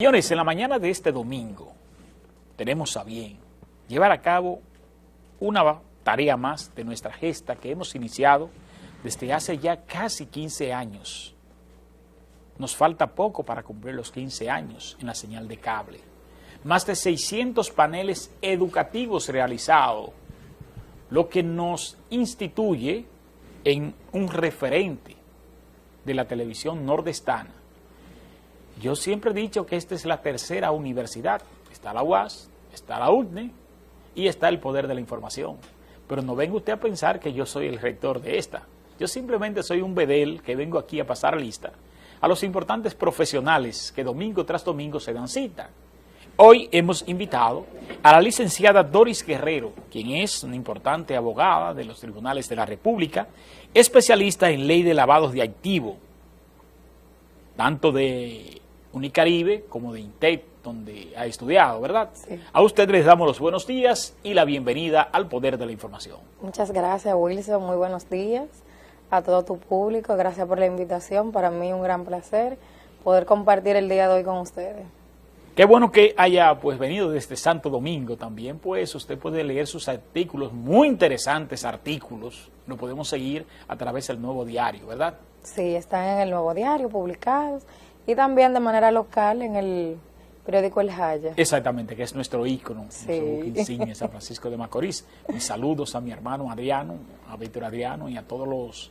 Señores, en la mañana de este domingo tenemos a bien llevar a cabo una tarea más de nuestra gesta que hemos iniciado desde hace ya casi 15 años. Nos falta poco para cumplir los 15 años en la señal de cable. Más de 600 paneles educativos realizados, lo que nos instituye en un referente de la televisión nordestana. Yo siempre he dicho que esta es la tercera universidad. Está la UAS, está la UTNE y está el Poder de la Información. Pero no venga usted a pensar que yo soy el rector de esta. Yo simplemente soy un bedel que vengo aquí a pasar lista a los importantes profesionales que domingo tras domingo se dan cita. Hoy hemos invitado a la licenciada Doris Guerrero, quien es una importante abogada de los tribunales de la República, especialista en ley de lavados de activos, tanto de Unicaribe como de INTEC, donde ha estudiado, ¿verdad? Sí. A usted les damos los buenos días y la bienvenida al Poder de la Información. Muchas gracias, Wilson. Muy buenos días a todo tu público. Gracias por la invitación. Para mí un gran placer poder compartir el día de hoy con ustedes. Qué bueno que haya pues venido desde Santo Domingo también, pues usted puede leer sus artículos, muy interesantes artículos, lo podemos seguir a través del Nuevo Diario, ¿verdad? Sí, están en el Nuevo Diario publicados y también de manera local en el periódico El Jaya. Exactamente, que es nuestro ícono, Sí. nuestro buque insignia, San Francisco de Macorís. Mis saludos a mi hermano Adriano, a Víctor Adriano y a todos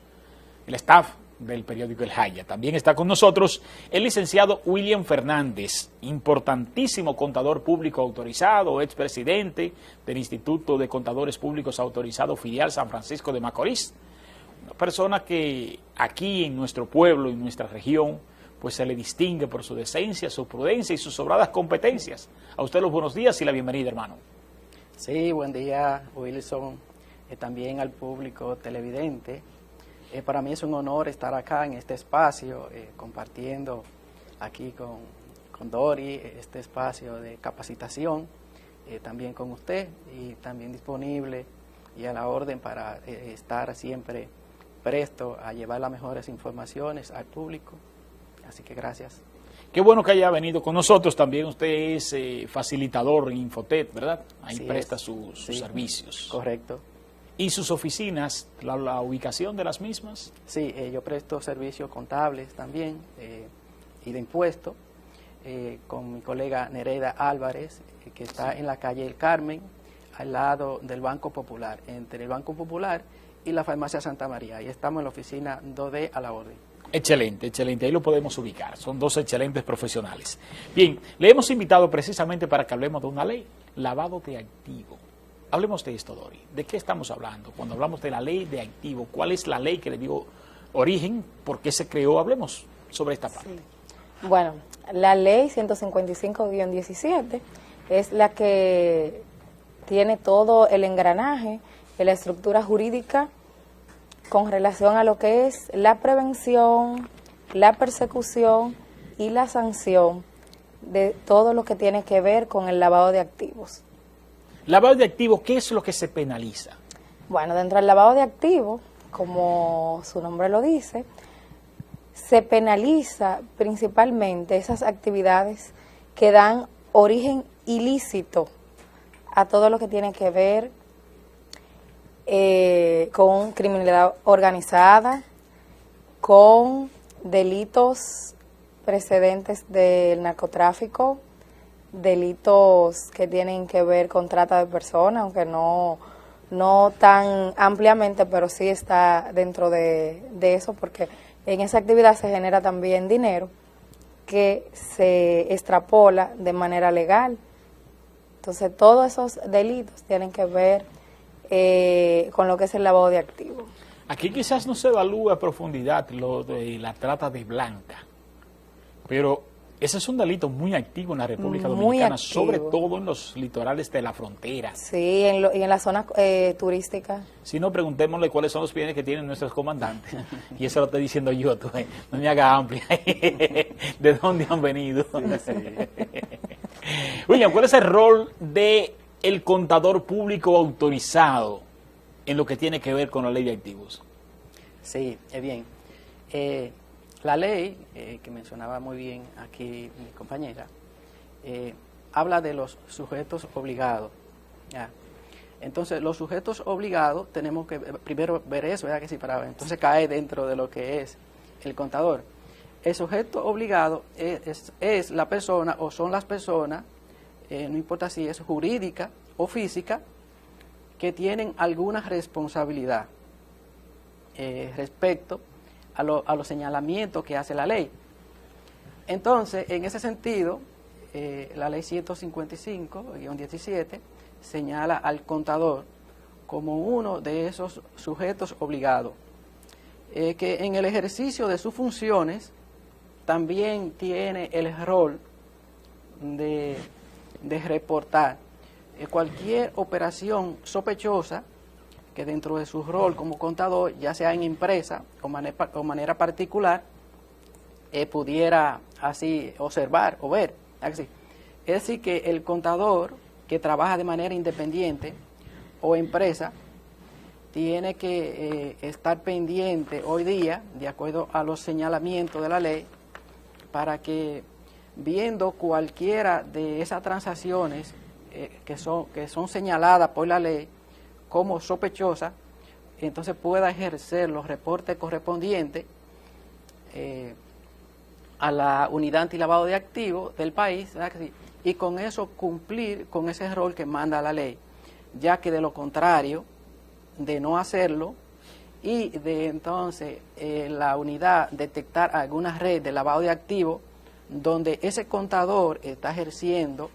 el staff del periódico El Jaya. También está con nosotros el licenciado William Fernández, importantísimo contador público autorizado, expresidente del Instituto de Contadores Públicos Autorizado Filial San Francisco de Macorís. Una persona que aquí en nuestro pueblo, en nuestra región, pues se le distingue por su decencia, su prudencia y sus sobradas competencias. A usted los buenos días y la bienvenida, hermano. Sí, buen día, Wilson, también al público televidente. Para mí es un honor estar acá en este espacio, compartiendo aquí con Dori, este espacio de capacitación, también con usted y también disponible y a la orden para estar siempre presto a llevar las mejores informaciones al público. Así que gracias. Qué bueno que haya venido con nosotros. También usted es facilitador en Infotet, ¿verdad? Ahí Así presta es. sus Sí, servicios. Correcto. ¿Y sus oficinas, la ubicación de las mismas? Sí, yo presto servicios contables también y de impuestos con mi colega Nereida Álvarez, que está en la calle El Carmen, al lado del Banco Popular, entre el Banco Popular y la Farmacia Santa María. Y estamos en la oficina 2D a la orden. Excelente, excelente. Ahí lo podemos ubicar. Son dos excelentes profesionales. Bien, le hemos invitado precisamente para que hablemos de una ley, lavado de activo. Hablemos de esto, Dori. ¿De qué estamos hablando? Cuando hablamos de la ley de activo, ¿cuál es la ley que le dio origen? ¿Por qué se creó? Hablemos sobre esta parte. Sí. Bueno, la ley 155-17 es la que tiene todo el engranaje, la estructura jurídica con relación a lo que es la prevención, la persecución y la sanción de todo lo que tiene que ver con el lavado de activos. Lavado de activos, ¿qué es lo que se penaliza? Bueno, dentro del lavado de activos, como su nombre lo dice, se penaliza principalmente esas actividades que dan origen ilícito a todo lo que tiene que ver con criminalidad organizada, con delitos precedentes del narcotráfico, delitos que tienen que ver con trata de personas, aunque no tan ampliamente, pero sí está dentro de eso, porque en esa actividad se genera también dinero que se extrapola de manera legal. Entonces, todos esos delitos tienen que ver con lo que es el lavado de activos. Aquí quizás no se evalúa a profundidad lo de la trata de blanca, pero ese es un delito muy activo en la República Dominicana, sobre todo en los litorales de la frontera. Sí, y en la zona turística. Si no, preguntémosle cuáles son los bienes que tienen nuestros comandantes. Y eso lo estoy diciendo yo, tú, no me haga amplia. ¿De dónde han venido? Sí. William, ¿cuál es el rol de el contador público autorizado en lo que tiene que ver con la ley de activos? Sí, bien. La ley, que mencionaba muy bien aquí mi compañera, habla de los sujetos obligados. ¿Ya? Entonces, los sujetos obligados, tenemos que primero ver eso, ¿verdad? Que sí, para entonces cae dentro de lo que es el contador. El sujeto obligado es la persona o son las personas, no importa si es jurídica o física, que tienen alguna responsabilidad respecto a los señalamientos que hace la ley. Entonces, en ese sentido, la ley 155-17 señala al contador como uno de esos sujetos obligados, que en el ejercicio de sus funciones también tiene el rol de reportar cualquier operación sospechosa que dentro de su rol como contador, ya sea en empresa o manera particular, pudiera así observar o ver. Así. Es decir, que el contador que trabaja de manera independiente o empresa tiene que estar pendiente hoy día, de acuerdo a los señalamientos de la ley, para que viendo cualquiera de esas transacciones que son señaladas por la ley como sospechosas, entonces pueda ejercer los reportes correspondientes a la unidad antilavado de activos del país, ¿verdad que sí? Y con eso cumplir con ese rol que manda la ley, ya que de lo contrario, de no hacerlo y de entonces la unidad detectar alguna red de lavado de activos donde ese contador está ejerciendo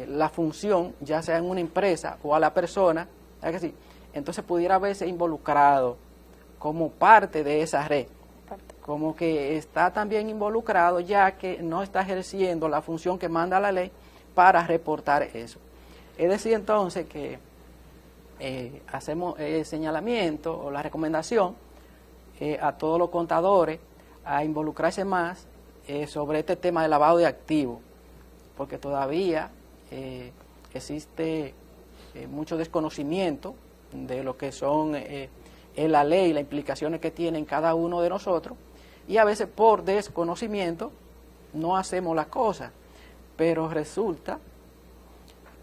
la función, ya sea en una empresa o a la persona, ¿verdad que sí? Entonces pudiera verse involucrado como parte de esa red, como que está también involucrado ya que no está ejerciendo la función que manda la ley para reportar eso. Es decir, entonces que hacemos el señalamiento o la recomendación a todos los contadores a involucrarse más sobre este tema de lavado de activos, porque todavía existe mucho desconocimiento de lo que son la ley y las implicaciones que tiene en cada uno de nosotros, y a veces por desconocimiento no hacemos las cosas, pero resulta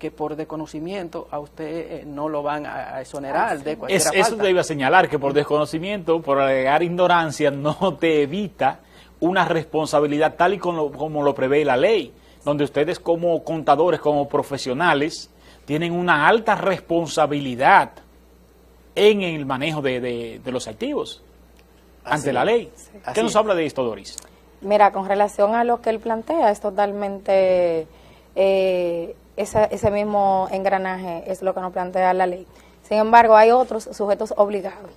que por desconocimiento a usted no lo van a exonerar de cualquier falta. Eso te iba a señalar, que por desconocimiento, por alegar ignorancia, no te evita una responsabilidad tal y como lo prevé la ley, donde ustedes como contadores, como profesionales, tienen una alta responsabilidad en el manejo de los activos ante la ley. Sí. ¿Qué nos habla de esto, Doris? Mira, con relación a lo que él plantea, es totalmente ese mismo engranaje es lo que nos plantea la ley. Sin embargo, hay otros sujetos obligados,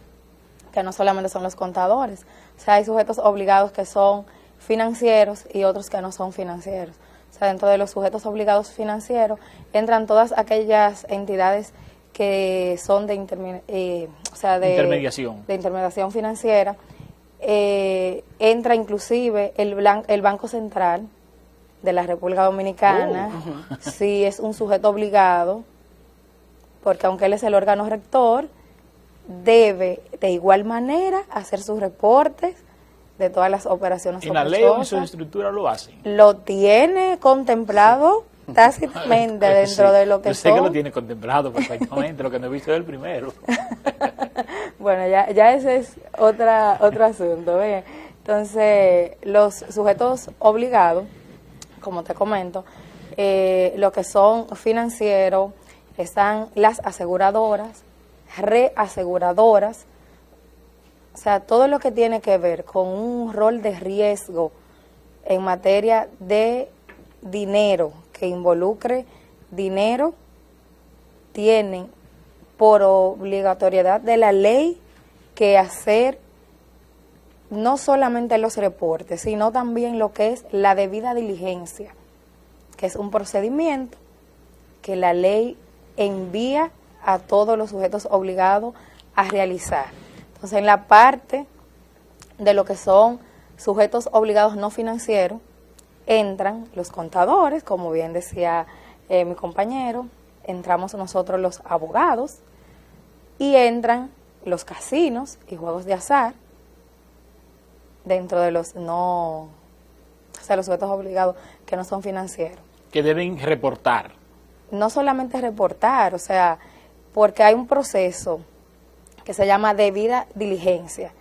que no solamente son los contadores. O sea, hay sujetos obligados que son financieros y otros que no son financieros. O sea, dentro de los sujetos obligados financieros entran todas aquellas entidades que son de intermediación financiera. Entra inclusive el Banco Central de la República Dominicana, sí es un sujeto obligado, porque aunque él es el órgano rector, debe de igual manera hacer sus reportes de todas las operaciones ¿En la ley o en su estructura lo hacen? Lo tiene contemplado tácitamente dentro de lo que yo sé que lo tiene contemplado perfectamente, lo que no he visto es el primero. Bueno, ya ese es otro asunto, ¿ven? Entonces, los sujetos obligados, como te comento, lo que son financieros, están las aseguradoras, reaseguradoras, o sea, todo lo que tiene que ver con un rol de riesgo en materia de dinero, que involucre dinero, tienen por obligatoriedad de la ley que hacer no solamente los reportes, sino también lo que es la debida diligencia, que es un procedimiento que la ley envía a todos los sujetos obligados a realizar. Entonces, en la parte de lo que son sujetos obligados no financieros, entran los contadores, como bien decía mi compañero, entramos nosotros los abogados, y entran los casinos y juegos de azar dentro de los no o sea, los sujetos obligados que no son financieros. Que deben reportar. No solamente reportar, o sea, porque hay un proceso que se llama debida diligencia,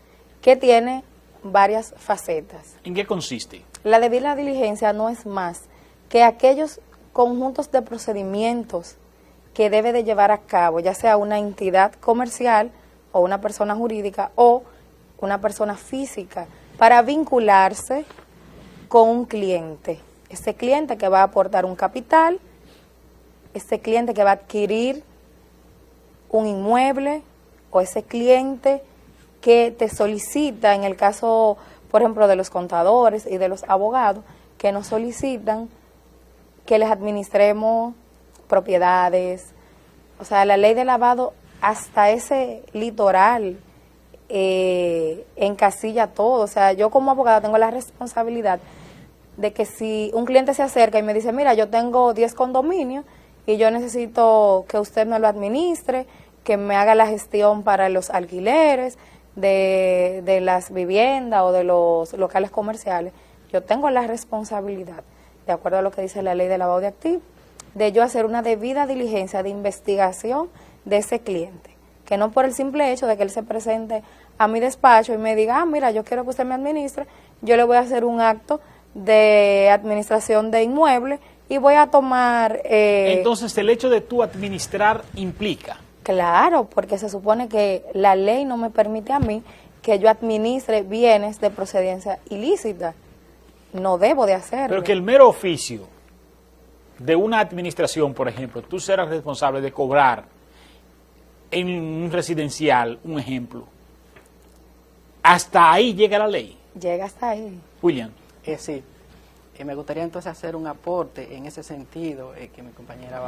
que tiene varias facetas. ¿En qué consiste? La debida diligencia no es más que aquellos conjuntos de procedimientos que debe de llevar a cabo, ya sea una entidad comercial o una persona jurídica o una persona física, para vincularse con un cliente. Ese cliente que va a aportar un capital, ese cliente que va a adquirir un inmueble, o ese cliente que te solicita, en el caso, por ejemplo, de los contadores y de los abogados, que nos solicitan que les administremos propiedades. O sea, la ley de lavado hasta ese litoral encasilla todo. O sea, yo como abogada tengo la responsabilidad de que si un cliente se acerca y me dice, mira, yo tengo 10 condominios y yo necesito que usted me lo administre, que me haga la gestión para los alquileres de las viviendas o de los locales comerciales, yo tengo la responsabilidad, de acuerdo a lo que dice la ley de lavado de activos, de yo hacer una debida diligencia de investigación de ese cliente, que no por el simple hecho de que él se presente a mi despacho y me diga, mira, yo quiero que usted me administre, yo le voy a hacer un acto de administración de inmueble y voy a tomar... Entonces, el hecho de tú administrar implica... Claro, porque se supone que la ley no me permite a mí que yo administre bienes de procedencia ilícita. No debo de hacerlo. Pero que el mero oficio de una administración, por ejemplo, tú serás responsable de cobrar en un residencial, un ejemplo, hasta ahí llega la ley. Llega hasta ahí. William. Sí, me gustaría entonces hacer un aporte en ese sentido que mi compañera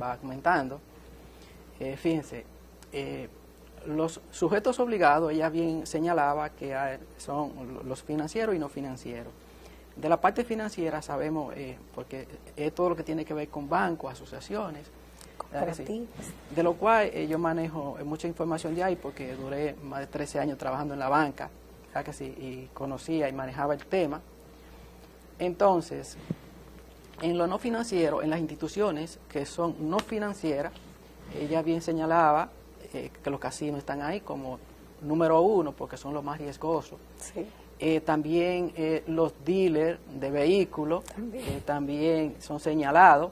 va comentando. Fíjense, los sujetos obligados, ella bien señalaba que son los financieros y no financieros. De la parte financiera sabemos, porque es todo lo que tiene que ver con bancos, asociaciones, cooperativas, de lo cual yo manejo mucha información de ahí porque duré más de 13 años trabajando en la banca, que sí, y conocía y manejaba el tema. Entonces, en lo no financiero, en las instituciones que son no financieras, ella bien señalaba que los casinos están ahí como número 1 porque son los más riesgosos. Sí. También los dealers de vehículos también son señalados.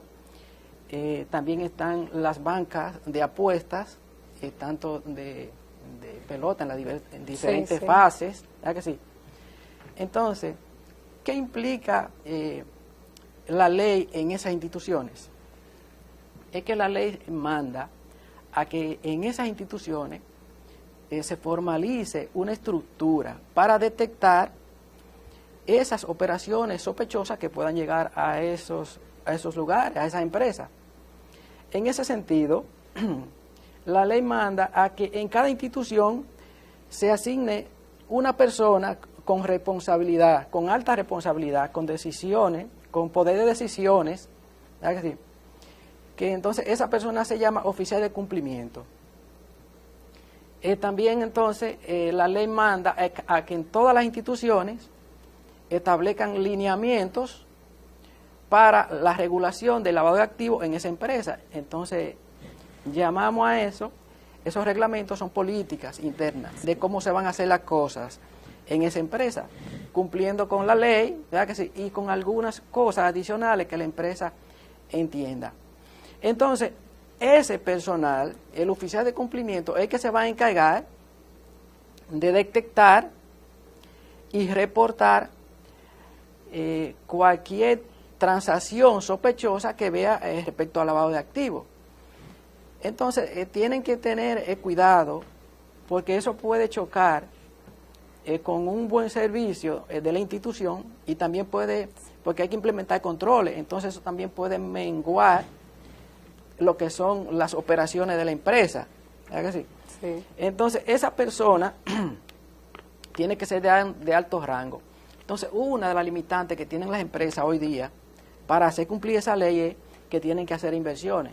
También están las bancas de apuestas, tanto de pelota en diferentes fases. ¿Verdad que sí? Entonces, ¿qué implica la ley en esas instituciones? Es que la ley manda a que en esas instituciones se formalice una estructura para detectar esas operaciones sospechosas que puedan llegar a esos lugares, a esas empresas. En ese sentido, la ley manda a que en cada institución se asigne una persona con responsabilidad, con alta responsabilidad, con decisiones, con poder de decisiones, ¿verdad que sí? Que entonces esa persona se llama oficial de cumplimiento. También entonces la ley manda a que en todas las instituciones establezcan lineamientos para la regulación del lavado de activos en esa empresa. Entonces llamamos a eso, esos reglamentos son políticas internas de cómo se van a hacer las cosas en esa empresa, cumpliendo con la ley, ¿verdad que sí? Y con algunas cosas adicionales que la empresa entienda. Entonces, ese personal, el oficial de cumplimiento, es el que se va a encargar de detectar y reportar cualquier transacción sospechosa que vea respecto al lavado de activos. Entonces, tienen que tener cuidado porque eso puede chocar con un buen servicio de la institución y también puede, porque hay que implementar controles, entonces eso también puede menguar lo que son las operaciones de la empresa. ¿Verdad que sí? Sí. Entonces, esa persona tiene que ser de alto rango. Entonces, una de las limitantes que tienen las empresas hoy día para hacer cumplir esa ley es que tienen que hacer inversiones.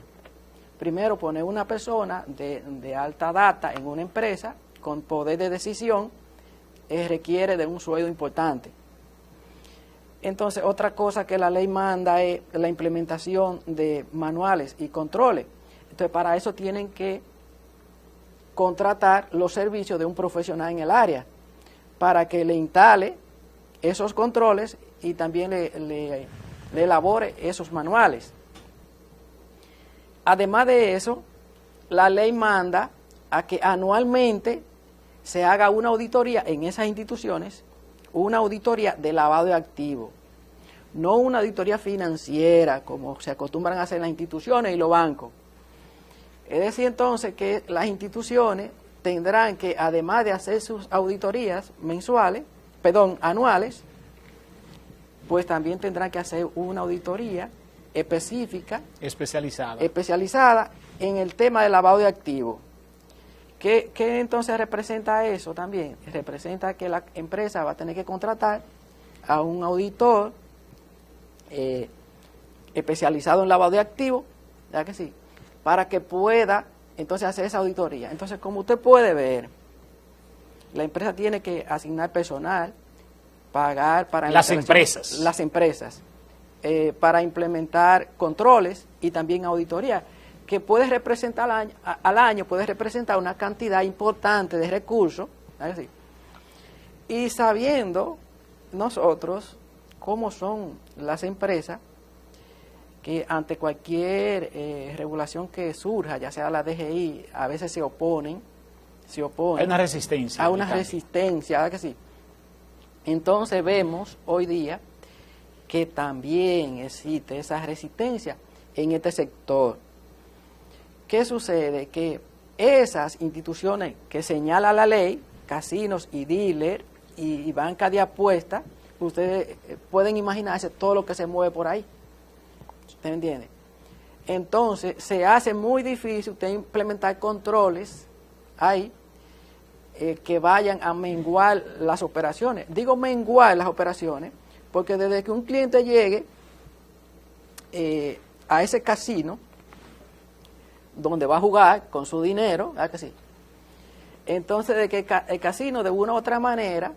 Primero, poner una persona de alta data en una empresa con poder de decisión requiere de un sueldo importante. Entonces, otra cosa que la ley manda es la implementación de manuales y controles. Entonces, para eso tienen que contratar los servicios de un profesional en el área para que le instale esos controles y también le elabore esos manuales. Además de eso, la ley manda a que anualmente se haga una auditoría en esas instituciones, una auditoría de lavado de activos, no una auditoría financiera como se acostumbran a hacer las instituciones y los bancos. Es decir, entonces, que las instituciones tendrán que, además de hacer sus auditorías anuales, pues también tendrán que hacer una auditoría específica, especializada en el tema del lavado de activos. ¿Qué entonces representa eso también? Representa que la empresa va a tener que contratar a un auditor especializado en lavado de activos, ¿verdad que sí?, para que pueda entonces hacer esa auditoría. Entonces, como usted puede ver, la empresa tiene que asignar personal, pagar para las empresas, para implementar controles y también auditoría, que puede representar al año puede representar una cantidad importante de recursos, ¿verdad que sí? Y sabiendo nosotros cómo son las empresas, que ante cualquier regulación que surja, ya sea la DGI, a veces se oponen. Hay una resistencia. Hay una resistencia, ¿verdad que sí? Entonces vemos hoy día que también existe esa resistencia en este sector. ¿Qué sucede? Que esas instituciones que señala la ley, casinos y dealers y banca de apuestas, ustedes pueden imaginarse todo lo que se mueve por ahí. ¿Usted entiende? Entonces, se hace muy difícil usted implementar controles ahí que vayan a menguar las operaciones. Digo menguar las operaciones porque desde que un cliente llegue a ese casino donde va a jugar con su dinero, ¿verdad que sí? Entonces, de que el casino de una u otra manera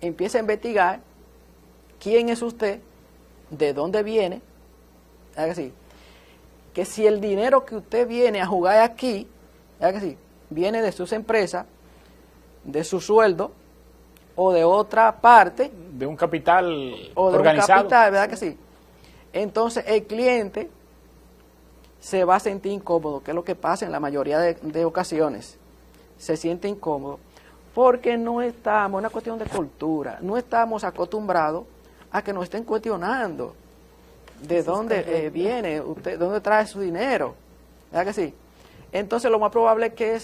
empieza a investigar quién es usted, de dónde viene, ¿verdad que sí? Que si el dinero que usted viene a jugar aquí, ¿verdad que sí?, viene de sus empresas, de su sueldo o de otra parte, de un capital o de organizado, un capital, ¿verdad que sí? Entonces el cliente se va a sentir incómodo, que es lo que pasa en la mayoría de ocasiones. Se siente incómodo porque no estamos, es una cuestión de cultura, no estamos acostumbrados a que nos estén cuestionando de dónde viene usted, dónde trae su dinero, ¿verdad que sí? Entonces lo más probable es que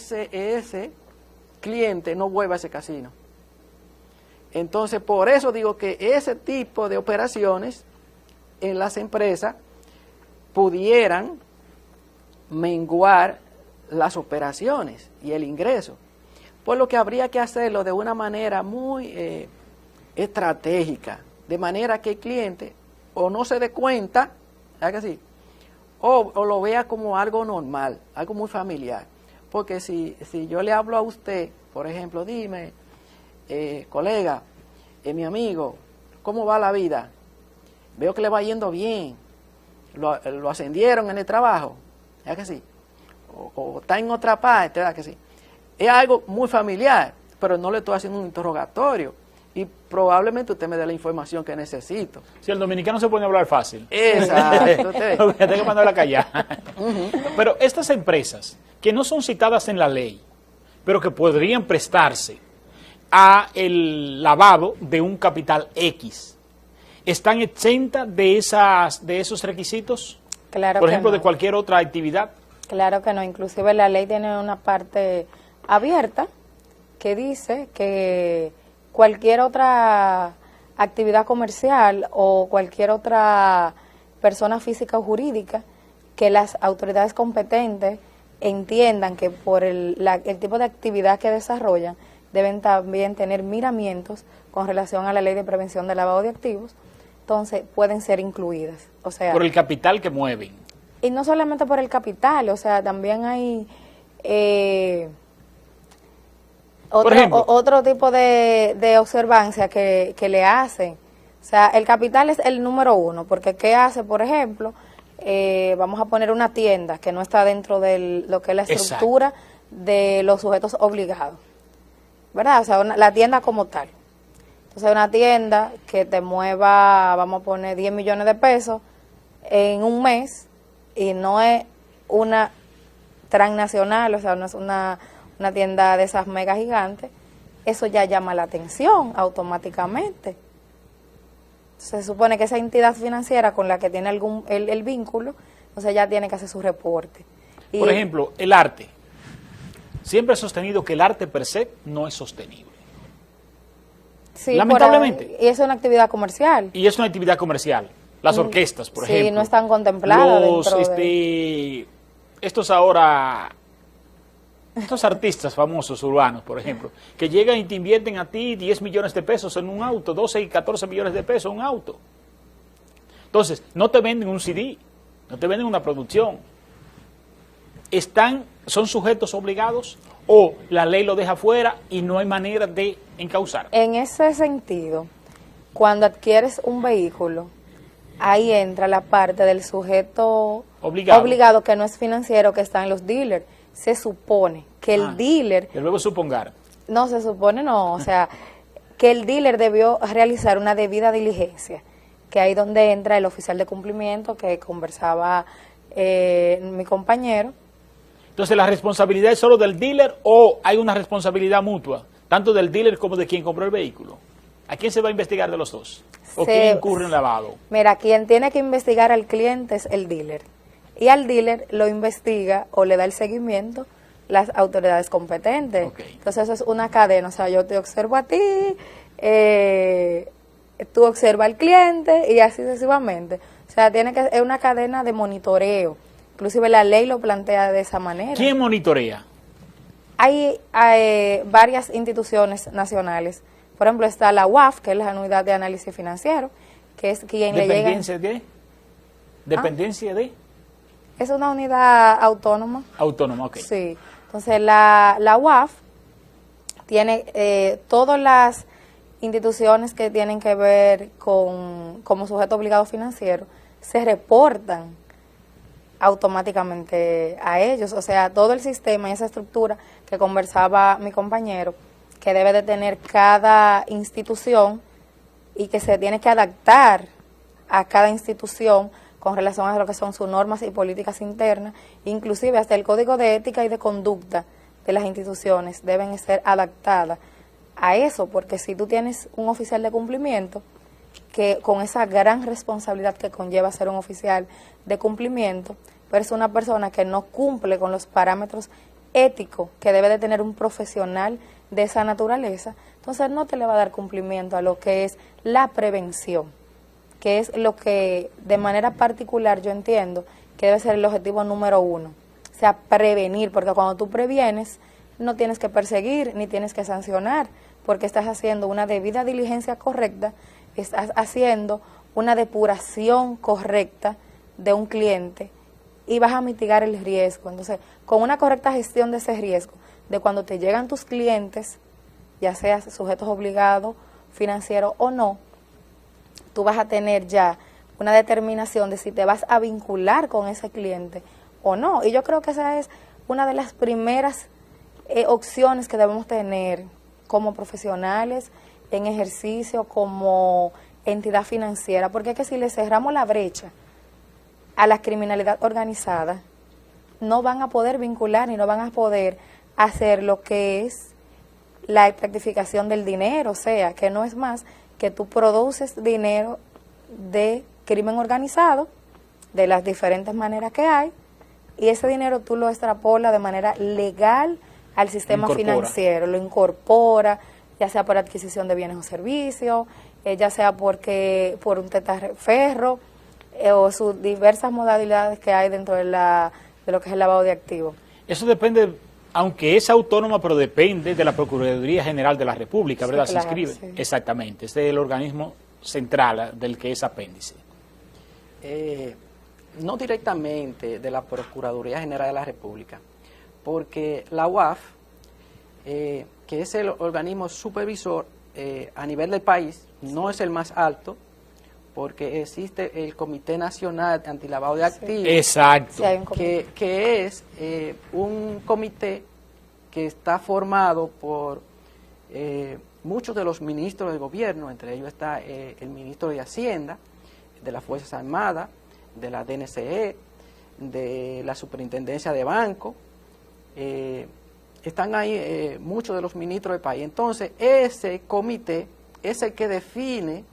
ese cliente no vuelva a ese casino. Entonces, por eso digo que ese tipo de operaciones en las empresas pudieran menguar las operaciones y el ingreso. Por lo que habría que hacerlo de una manera muy estratégica, de manera que el cliente o no se dé cuenta, ¿verdad que sí?, o lo vea como algo normal, algo muy familiar. Porque si yo le hablo a usted, por ejemplo, dime, colega, mi amigo, ¿cómo va la vida? Veo que le va yendo bien, lo ascendieron en el trabajo, ¿verdad que sí? O está en otra parte, ¿verdad que sí? Es algo muy familiar, pero no le estoy haciendo un interrogatorio. Y probablemente usted me dé la información que necesito. Si el dominicano se pone a hablar fácil. Exacto. Tengo que mandarla a callar. Pero estas empresas que no son citadas en la ley, pero que podrían prestarse a el lavado de un capital X, ¿están exentas de esos requisitos? Claro Por que ejemplo, no. de cualquier otra actividad. Claro que no, inclusive la ley tiene una parte abierta que dice que cualquier otra actividad comercial o cualquier otra persona física o jurídica que las autoridades competentes entiendan que por el tipo de actividad que desarrollan deben también tener miramientos con relación a la ley de prevención del lavado de activos, entonces pueden ser incluidas. O sea, Por el capital que mueven. y no solamente por el capital, o sea, también hay Por ejemplo, otro tipo de observancia que le hacen. O sea, el capital es el número uno, porque ¿qué hace, por ejemplo? Vamos a poner una tienda que no está dentro de lo que es la estructura de los sujetos obligados, ¿verdad? O sea, la tienda como tal. Entonces, una tienda que te mueva, vamos a poner 10 millones de pesos en un mes, y no es una transnacional, o sea, no es una tienda de esas mega gigantes, eso ya llama la atención automáticamente. Se supone que esa entidad financiera con la que tiene el vínculo, entonces ya tiene que hacer su reporte. Por ejemplo, el arte. Siempre he sostenido que el arte per se no es sostenible. Sí, lamentablemente. Y es una actividad comercial. Y es una actividad comercial. Las orquestas, por ejemplo. Sí, no están contempladas dentro estos artistas famosos urbanos, por ejemplo, que llegan y te invierten a ti 10 millones de pesos en un auto, 12 y 14 millones de pesos en un auto. Entonces, no te venden un CD, no te venden una producción. ¿Son sujetos obligados o la ley lo deja fuera y no hay manera de encauzar? En ese sentido, cuando adquieres un vehículo, ahí entra la parte del sujeto obligado que no es financiero, que está en los dealers. Se supone que el dealer... Y luego supongar. No, se supone no, o sea, que el dealer debió realizar una debida diligencia, que ahí donde entra el oficial de cumplimiento que conversaba mi compañero. Entonces, ¿la responsabilidad es solo del dealer o hay una responsabilidad mutua, tanto del dealer como de quien compró el vehículo? ¿A quién se va a investigar de los dos? ¿O quién incurre en lavado? Mira, quien tiene que investigar al cliente es el dealer. Y al dealer lo investiga o le da el seguimiento las autoridades competentes. Okay. Entonces eso es una cadena, o sea, yo te observo a ti, tú observas al cliente y así sucesivamente. O sea, es una cadena de monitoreo. Inclusive la ley lo plantea de esa manera. ¿Quién monitorea? Hay varias instituciones nacionales. Por ejemplo, está la UAF, que es la Unidad de Análisis Financiero, que es quien le llega... ¿Dependencia de? ¿Dependencia de? Es una unidad autónoma. Autónoma, ok. Sí. Entonces, la UAF tiene todas las instituciones que tienen que ver como sujeto obligado financiero, se reportan automáticamente a ellos. O sea, todo el sistema y esa estructura que conversaba mi compañero, que debe de tener cada institución y que se tiene que adaptar a cada institución con relación a lo que son sus normas y políticas internas, inclusive hasta el código de ética y de conducta de las instituciones deben ser adaptadas a eso, porque si tú tienes un oficial de cumplimiento, que con esa gran responsabilidad que conlleva ser un oficial de cumplimiento, pero es una persona que no cumple con los parámetros éticos que debe de tener un profesional de esa naturaleza, entonces no te le va a dar cumplimiento a lo que es la prevención, que es lo que de manera particular yo entiendo que debe ser el objetivo número uno, o sea, prevenir, porque cuando tú previenes no tienes que perseguir ni tienes que sancionar, porque estás haciendo una debida diligencia correcta, estás haciendo una depuración correcta de un cliente y vas a mitigar el riesgo. Entonces, con una correcta gestión de ese riesgo, de cuando te llegan tus clientes, ya seas sujetos obligados, financieros o no, tú vas a tener ya una determinación de si te vas a vincular con ese cliente o no. Y yo creo que esa es una de las primeras opciones que debemos tener como profesionales en ejercicio, como entidad financiera, porque es que si le cerramos la brecha a la criminalidad organizada, no van a poder vincular ni no van a poder hacer lo que es la rectificación del dinero, o sea, que no es más que tú produces dinero de crimen organizado, de las diferentes maneras que hay, y ese dinero tú lo extrapolas de manera legal al sistema financiero, lo incorpora, ya sea por adquisición de bienes o servicios, ya sea por un testaferro, o sus diversas modalidades que hay dentro de lo que es el lavado de activos. Eso depende, aunque es autónoma, pero depende de la Procuraduría General de la República, ¿verdad? Sí, claro, se inscribe. Sí. Exactamente, es el organismo central del que es apéndice. No directamente de la Procuraduría General de la República, porque la UAF, que es el organismo supervisor a nivel del país, no es el más alto, porque existe el Comité Nacional Antilavado de Activos, Exacto. Sí, hay un comité. que es un comité que está formado por muchos de los ministros del gobierno, entre ellos está el ministro de Hacienda, de las Fuerzas Armadas, de la DNCE, de la Superintendencia de Banco, están ahí muchos de los ministros del país. Entonces, ese comité es el que define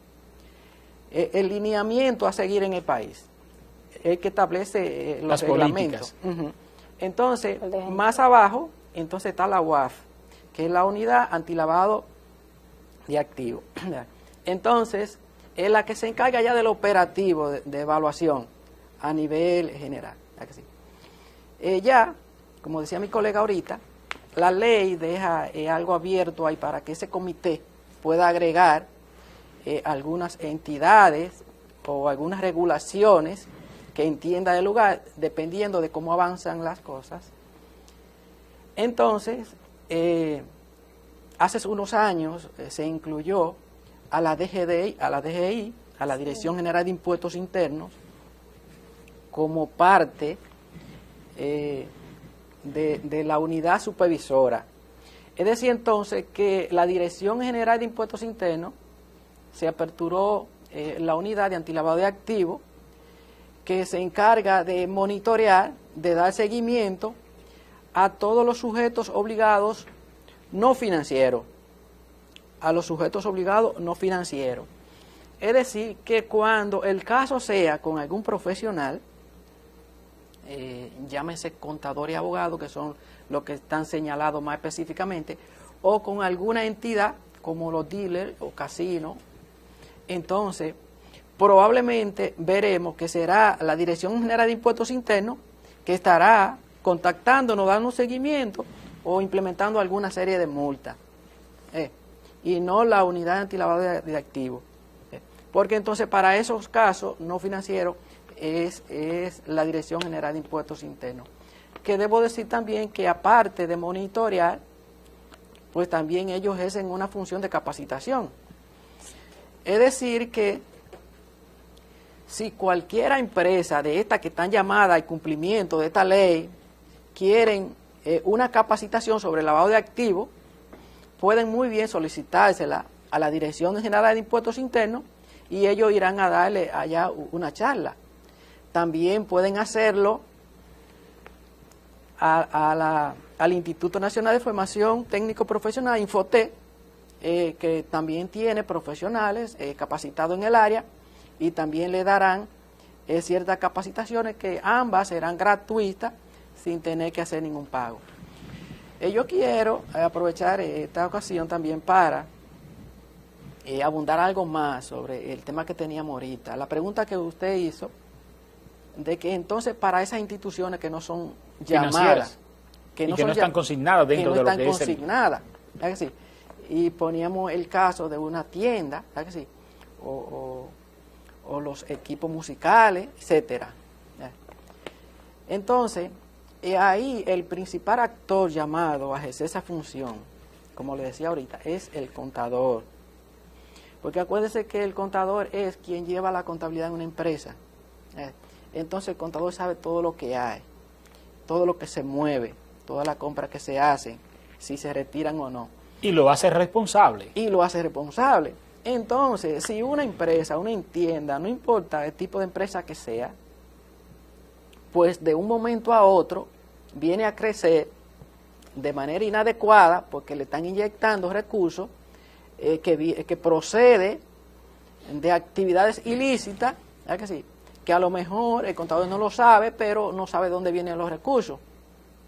el lineamiento a seguir en el país, el que establece los Las reglamentos. políticas. Entonces, más abajo, entonces está la UAF, que es la Unidad Antilavado de Activos. Entonces, es la que se encarga ya del operativo de evaluación a nivel general. ¿Verdad que sí? Ya, como decía mi colega ahorita, la ley deja algo abierto ahí para que ese comité pueda agregar algunas entidades o algunas regulaciones que entienda el lugar, dependiendo de cómo avanzan las cosas. Entonces, hace unos años se incluyó a la DGI, a la Dirección General de Impuestos Internos, como parte de la unidad supervisora. Es decir, entonces, que la Dirección General de Impuestos Internos se aperturó la unidad de antilavado de activos, que se encarga de monitorear, de dar seguimiento a todos los sujetos obligados no financieros, a los sujetos obligados no financieros. Es decir, que cuando el caso sea con algún profesional, llámese contador y abogado, que son los que están señalados más específicamente, o con alguna entidad como los dealers o casinos, entonces probablemente veremos que será la Dirección General de Impuestos Internos que estará contactándonos, dando seguimiento o implementando alguna serie de multas, y no la unidad antilavado de activos, porque entonces para esos casos no financieros es la Dirección General de Impuestos Internos, que debo decir también que aparte de monitorear, pues también ellos ejercen una función de capacitación. Es decir que si cualquier empresa de estas que están llamadas al cumplimiento de esta ley quieren una capacitación sobre el lavado de activos, pueden muy bien solicitársela a la Dirección General de Impuestos Internos y ellos irán a darle allá una charla. También pueden hacerlo al Instituto Nacional de Formación Técnico Profesional, Infotec, que también tiene profesionales capacitados en el área, y también le darán ciertas capacitaciones que ambas serán gratuitas sin tener que hacer ningún pago. Yo quiero aprovechar esta ocasión también para abundar algo más sobre el tema que teníamos ahorita. La pregunta que usted hizo, de que entonces para esas instituciones que no son llamadas, que no están consignadas dentro de lo que es ¿verdad que sí? Y poníamos el caso de una tienda, ¿verdad que sí? O los equipos musicales, etcétera. Entonces, ahí el principal actor llamado a ejercer esa función, como le decía ahorita, es el contador. Porque acuérdese que el contador es quien lleva la contabilidad en una empresa. Entonces el contador sabe todo lo que hay, todo lo que se mueve, todas las compras que se hacen, si se retiran o no. Y lo hace responsable. Y lo hace responsable. Entonces, si una empresa, una tienda, no importa el tipo de empresa que sea, pues de un momento a otro viene a crecer de manera inadecuada porque le están inyectando recursos que procede de actividades ilícitas, ¿verdad que sí? Que a lo mejor el contador no lo sabe, pero no sabe dónde vienen los recursos,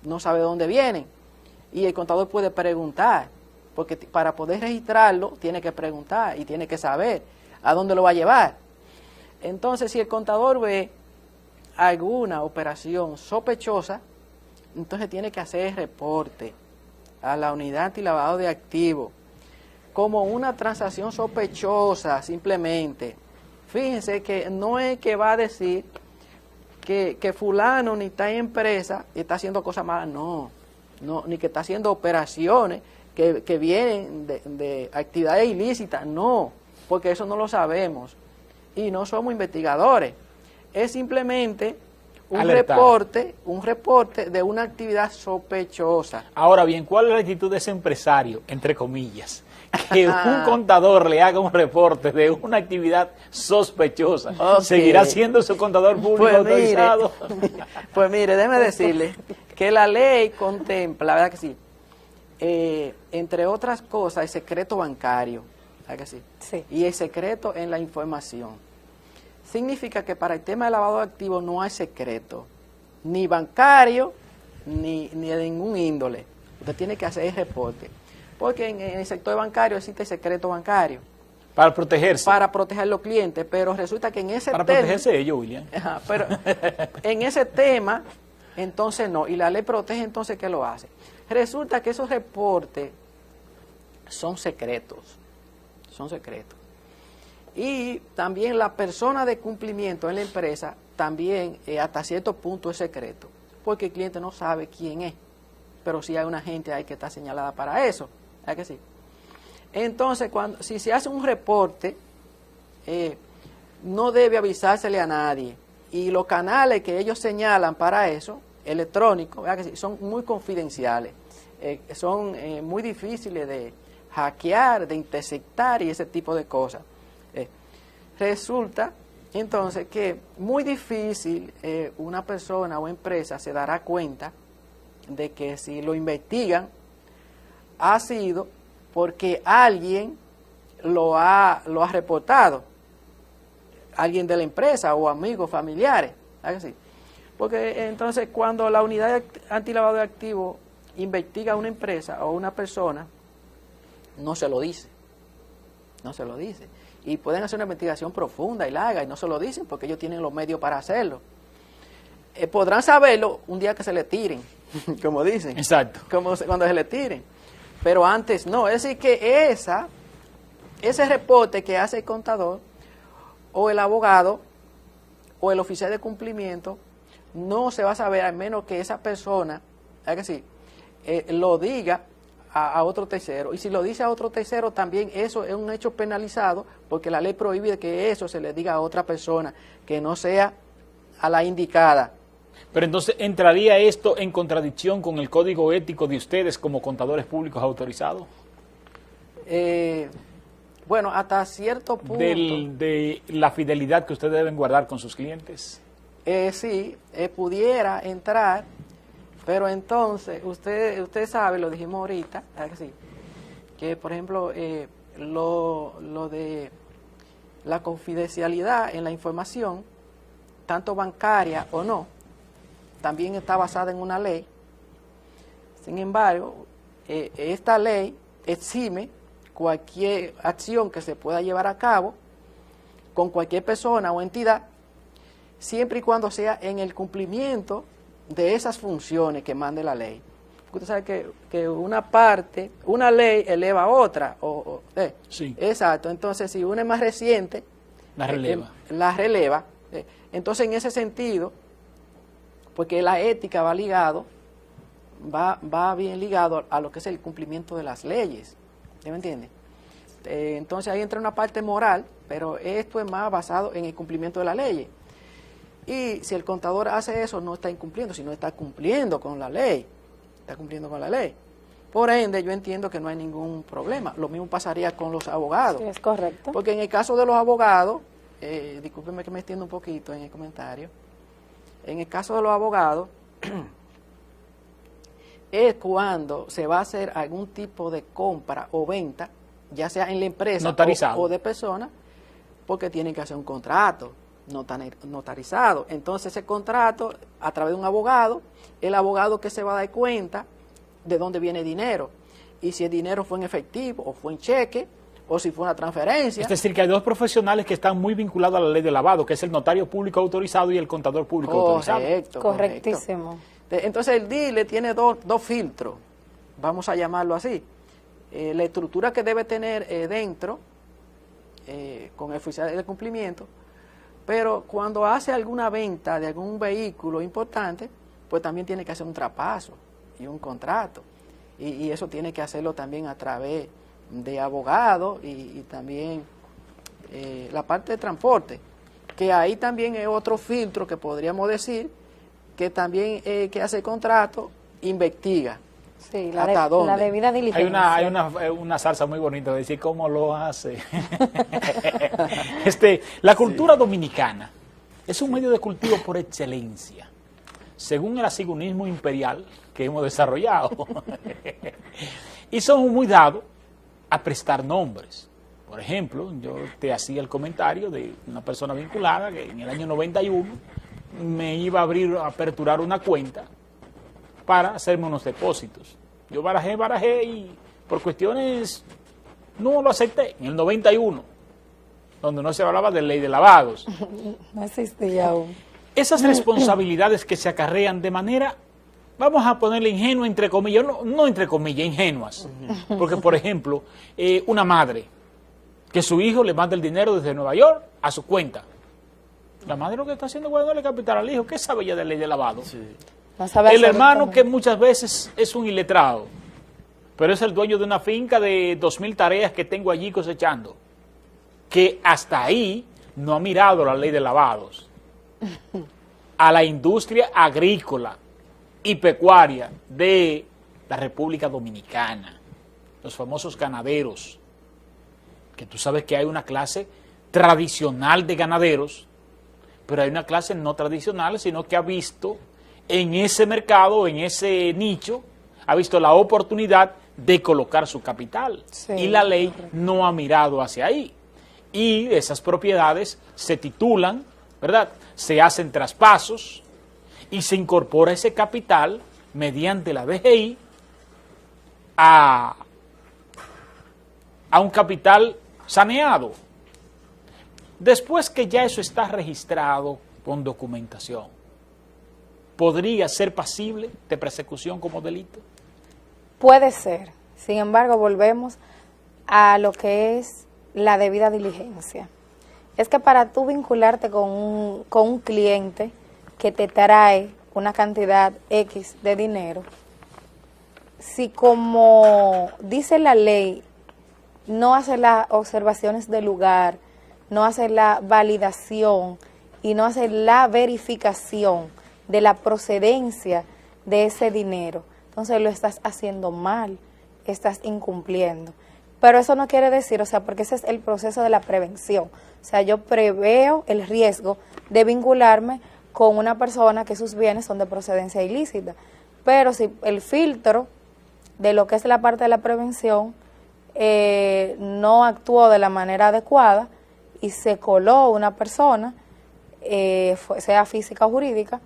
no sabe dónde vienen, y el contador puede preguntar, porque para poder registrarlo tiene que preguntar y tiene que saber a dónde lo va a llevar. Entonces, si el contador ve alguna operación sospechosa, entonces tiene que hacer reporte a la unidad antilavado de activos como una transacción sospechosa, simplemente. Fíjense que no es que va a decir que fulano ni está en empresa y está haciendo cosas malas, no, ni que está haciendo operaciones que vienen de actividades ilícitas, no, porque eso no lo sabemos. y no somos investigadores. Es simplemente Alertar. un reporte de una actividad sospechosa. Ahora bien, ¿cuál es la actitud de ese empresario, entre comillas, que un contador le haga un reporte de una actividad sospechosa? Ok. ¿Seguirá siendo su contador público Pues autorizado? Pues mire, déjeme decirle que la ley contempla, la verdad que sí, entre otras cosas, el secreto bancario, ¿verdad que sí? Sí. Y el secreto en la información. Significa que para el tema de lavado de activos no hay secreto, ni bancario, ni de ningún índole. Usted tiene que hacer el reporte. Porque en el sector bancario existe el secreto bancario Para protegerse. para proteger a los clientes, pero resulta que en ese Para tema... protegerse ellos, William. Ajá, pero en ese tema, entonces no. Y la ley protege, entonces, ¿qué lo hace? Resulta que esos reportes son secretos. Son secretos. Y también la persona de cumplimiento en la empresa también hasta cierto punto es secreto, porque el cliente no sabe quién es, pero sí hay una gente ahí que está señalada para eso, ¿verdad que sí? Entonces, si se hace un reporte, no debe avisársele a nadie, y los canales que ellos señalan para eso, electrónicos, ¿verdad que sí? Son muy confidenciales, son muy difíciles de hackear, de interceptar y ese tipo de cosas. Resulta entonces que muy difícil una persona o empresa se dará cuenta de que si lo investigan ha sido porque alguien lo ha reportado, alguien de la empresa o amigos, familiares, así. Porque entonces cuando la unidad antilavado de activos investiga a una empresa o una persona, no se lo dice, no se lo dice. Y pueden hacer una investigación profunda y larga y no se lo dicen porque ellos tienen los medios para hacerlo. Podrán saberlo un día que se le tiren, como dicen. Exacto. Cuando se le tiren. Pero antes no. Es decir, que ese reporte que hace el contador o el abogado o el oficial de cumplimiento no se va a saber al menos que esa persona, ¿verdad que sí?, lo diga a otro tercero, y si lo dice a otro tercero también eso es un hecho penalizado porque la ley prohíbe que eso se le diga a otra persona que no sea a la indicada. Pero entonces, ¿entraría esto en contradicción con el código ético de ustedes como contadores públicos autorizados? Bueno, hasta cierto punto. De la fidelidad que ustedes deben guardar con sus clientes. Sí, pudiera entrar. Pero entonces, usted sabe, lo dijimos ahorita, ¿verdad que sí? Que por ejemplo, lo de la confidencialidad en la información, tanto bancaria o no, también está basada en una ley. Sin embargo, esta ley exime cualquier acción que se pueda llevar a cabo con cualquier persona o entidad, siempre y cuando sea en el cumplimiento de esas funciones que mande la ley. Usted sabe que una ley eleva a otra. Sí. Exacto. Entonces, si una es más reciente, La releva. la releva. Entonces, en ese sentido, porque la ética va bien ligado a lo que es el cumplimiento de las leyes. ¿Me entiende? Entonces, ahí entra una parte moral, pero esto es más basado en el cumplimiento de las leyes. Y si el contador hace eso, no está incumpliendo, sino está cumpliendo con la ley. Está cumpliendo con la ley. Por ende, yo entiendo que no hay ningún problema. Lo mismo pasaría con los abogados. Sí, es correcto. Porque en el caso de los abogados, discúlpenme que me extiendo un poquito en el comentario, en el caso de los abogados, es cuando se va a hacer algún tipo de compra o venta, ya sea en la empresa o de persona, porque tienen que hacer un contrato notarizado. Entonces ese contrato, a través de un abogado, el abogado que se va a dar cuenta de dónde viene el dinero, y si el dinero fue en efectivo o fue en cheque, o si fue una transferencia. Es decir, que hay dos profesionales que están muy vinculados a la ley de lavado, que es el notario público autorizado y el contador público autorizado. Correctísimo. Entonces el DILE tiene dos filtros, vamos a llamarlo así. La estructura que debe tener dentro, con el oficial de cumplimiento, pero cuando hace alguna venta de algún vehículo importante, pues también tiene que hacer un traspaso y un contrato. Y eso tiene que hacerlo también a través de abogados y también la parte de transporte, que ahí también es otro filtro que podríamos decir que también que hace el contrato investiga. Sí, ¿Hasta dónde? la debida diligencia. Hay una salsa muy bonita de decir cómo lo hace. La cultura dominicana es un medio de cultivo por excelencia, según el asigunismo imperial que hemos desarrollado. Y somos muy dados a prestar nombres. Por ejemplo, yo te hacía el comentario de una persona vinculada que en el año 91 me iba a aperturar una cuenta para hacerme unos depósitos. Yo barajé y por cuestiones no lo acepté. En el 91, donde no se hablaba de ley de lavados. No existía aún. Esas responsabilidades que se acarrean de manera, vamos a ponerle ingenua, entre comillas, no entre comillas, ingenuas. Porque, por ejemplo, una madre, que su hijo le manda el dinero desde Nueva York a su cuenta. La madre lo que está haciendo es guardándole capital al hijo. ¿Qué sabe ella de ley de lavado? Sí. No sabe El hermano absolutamente. que muchas veces es un iletrado, pero es el dueño de una finca de 2.000 tareas que tengo allí cosechando, que hasta ahí no ha mirado la ley de lavados. A la industria agrícola y pecuaria de la República Dominicana, los famosos ganaderos, que tú sabes que hay una clase tradicional de ganaderos, pero hay una clase no tradicional, sino que ha visto en ese mercado, en ese nicho, ha visto la oportunidad de colocar su capital. Sí, y la ley correcto. no ha mirado hacia ahí. Y esas propiedades se titulan, ¿verdad? Se hacen traspasos y se incorpora ese capital mediante la DGI a un capital saneado. Después que ya eso está registrado con documentación, ¿podría ser pasible de persecución como delito? Puede ser. Sin embargo, volvemos a lo que es la debida diligencia. Es que para tú vincularte con un cliente que te trae una cantidad X de dinero, si como dice la ley, no hace las observaciones del lugar, no hace la validación y no hace la verificación de la procedencia de ese dinero, entonces lo estás haciendo mal, estás incumpliendo. Pero eso no quiere decir, o sea, porque ese es el proceso de la prevención. O sea, yo preveo el riesgo de vincularme con una persona que sus bienes son de procedencia ilícita. Pero si el filtro de lo que es la parte de la prevención no actuó de la manera adecuada y se coló una persona, sea física o jurídica,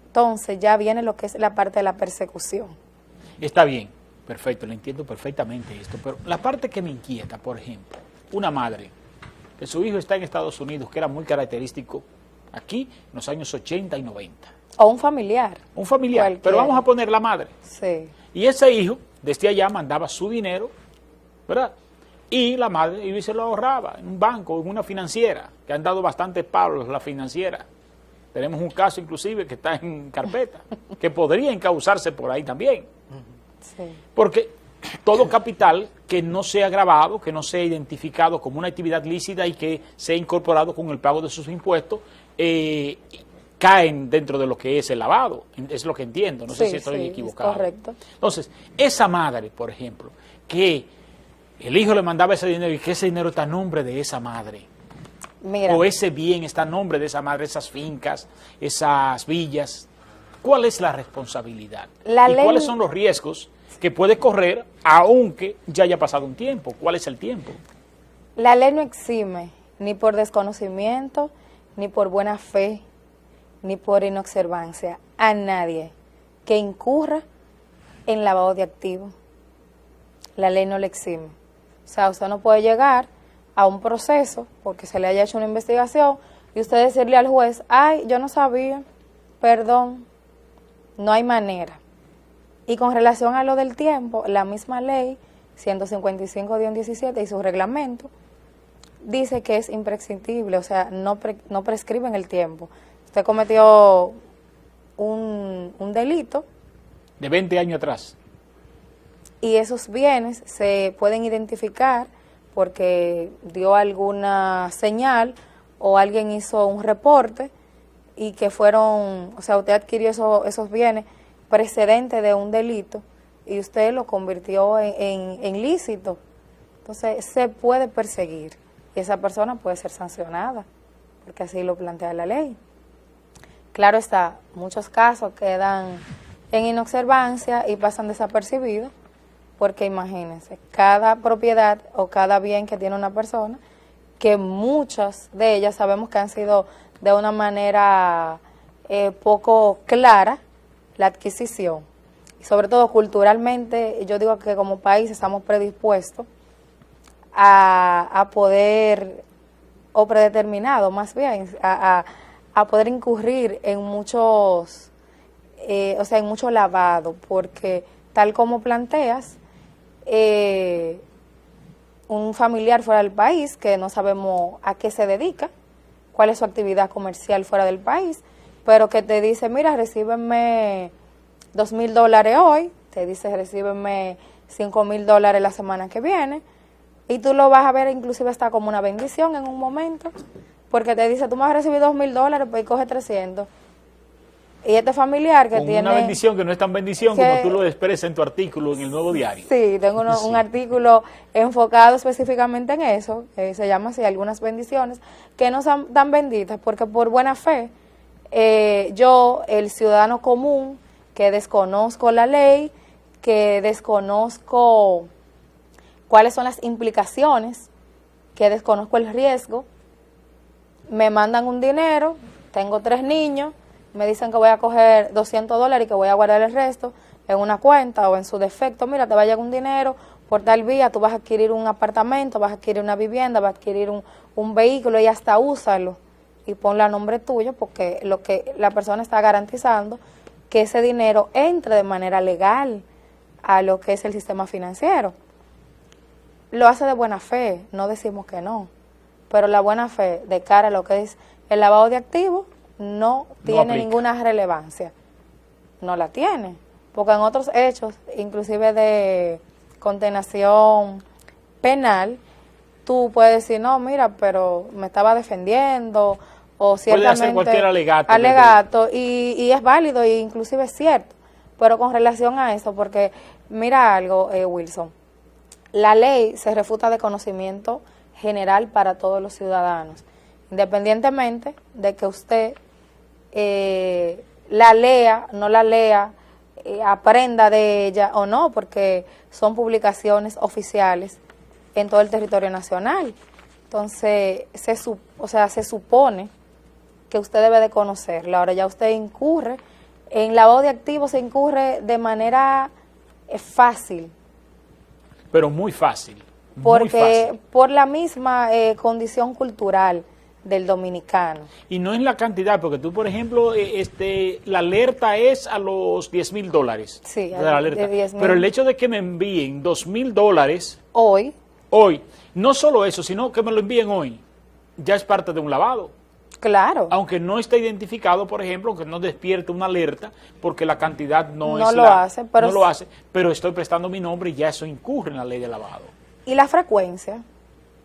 entonces ya viene lo que es la parte de la persecución. Está bien, perfecto, lo entiendo perfectamente esto, pero la parte que me inquieta, por ejemplo, una madre, que su hijo está en Estados Unidos, que era muy característico aquí en los años 80 y 90. O un familiar. Un familiar, Cualquiera. pero vamos a poner la madre. Sí. Y ese hijo, desde allá, mandaba su dinero, ¿verdad? Y la madre iba y se lo ahorraba en un banco, en una financiera, que han dado bastantes palos la financiera. Tenemos un caso inclusive que está en carpeta, que podría encauzarse por ahí también. Sí. Porque todo capital que no sea grabado, que no sea identificado como una actividad lícita y que sea incorporado con el pago de sus impuestos, caen dentro de lo que es el lavado. Es lo que entiendo, no sé si estoy equivocado. Es correcto. Entonces, esa madre, por ejemplo, que el hijo le mandaba ese dinero y que ese dinero está a nombre de esa madre, Mira, o ese bien está a nombre de esa madre, esas fincas, esas villas, ¿cuál es la responsabilidad? La ¿Y ley- cuáles son los riesgos que puede correr aunque ya haya pasado un tiempo? ¿Cuál es el tiempo? la ley no exime ni por desconocimiento, ni por buena fe, ni por inobservancia a nadie que incurra en lavado de activos. La ley no le exime. O sea, usted no puede llegar a un proceso porque se le haya hecho una investigación y usted decirle al juez, ay, yo no sabía, perdón, no hay manera. Y con relación a lo del tiempo, la misma ley 155-17 y su reglamento dice que es imprescindible, o sea, no prescriben el tiempo. Usted cometió un delito De 20 años atrás. y esos bienes se pueden identificar porque dio alguna señal o alguien hizo un reporte y que fueron, o sea, usted adquirió esos bienes precedentes de un delito y usted lo convirtió en lícito. Entonces se puede perseguir y esa persona puede ser sancionada, porque así lo plantea la ley. Claro está, muchos casos quedan en inobservancia y pasan desapercibidos, porque imagínense, cada propiedad o cada bien que tiene una persona, que muchas de ellas sabemos que han sido de una manera poco clara la adquisición. Y sobre todo culturalmente, yo digo que como país estamos predispuestos a poder, o predeterminado más bien, a poder incurrir en muchos, en mucho lavado, porque tal como planteas, un familiar fuera del país que no sabemos a qué se dedica, cuál es su actividad comercial fuera del país, pero que te dice, mira, recíbeme $2,000 hoy, te dice, recíbeme $5,000 la semana que viene, y tú lo vas a ver inclusive hasta como una bendición en un momento, porque te dice, tú me vas a recibir $2,000, pues y coge 300. Y este familiar que tiene... una bendición que no es tan bendición como tú lo expresas en tu artículo en el Nuevo Diario. Sí, tengo un artículo enfocado específicamente en eso, se llama así, algunas bendiciones, que no son tan benditas, porque por buena fe, yo, el ciudadano común, que desconozco la ley, que desconozco cuáles son las implicaciones, que desconozco el riesgo, me mandan un dinero, tengo 3 niños, me dicen que voy a coger $200 y que voy a guardar el resto en una cuenta o en su defecto, mira, te va a llegar un dinero por tal vía, tú vas a adquirir un apartamento, vas a adquirir una vivienda, vas a adquirir un vehículo y hasta úsalo y ponlo a nombre tuyo, porque lo que la persona está garantizando que ese dinero entre de manera legal a lo que es el sistema financiero. Lo hace de buena fe, no decimos que no, pero la buena fe de cara a lo que es el lavado de activos no tiene ninguna relevancia, no la tiene, porque en otros hechos, inclusive de condenación penal, tú puedes decir, no, mira, pero me estaba defendiendo, o ciertamente puede hacer cualquier alegato y es válido e inclusive es cierto, pero con relación a eso, porque mira algo, Wilson, la ley se refuta de conocimiento general para todos los ciudadanos, independientemente de que usted la lea, no la lea, aprenda de ella o no, porque son publicaciones oficiales en todo el territorio nacional. Entonces, se supone que usted debe de conocerla. Ahora ya usted incurre, en lavado de activos se incurre de manera fácil. Pero muy fácil. Porque por la misma condición cultural del dominicano. Y no es la cantidad, porque tú, por ejemplo, la alerta es a los $10,000. Sí, de la alerta. de 10,000. Pero el hecho de que me envíen $2,000 hoy, no solo eso, sino que me lo envíen hoy, ya es parte de un lavado. Claro. Aunque no esté identificado, por ejemplo, que no despierte una alerta, porque la cantidad no lo hace, pero estoy prestando mi nombre y ya eso incurre en la ley de lavado. ¿Y la frecuencia?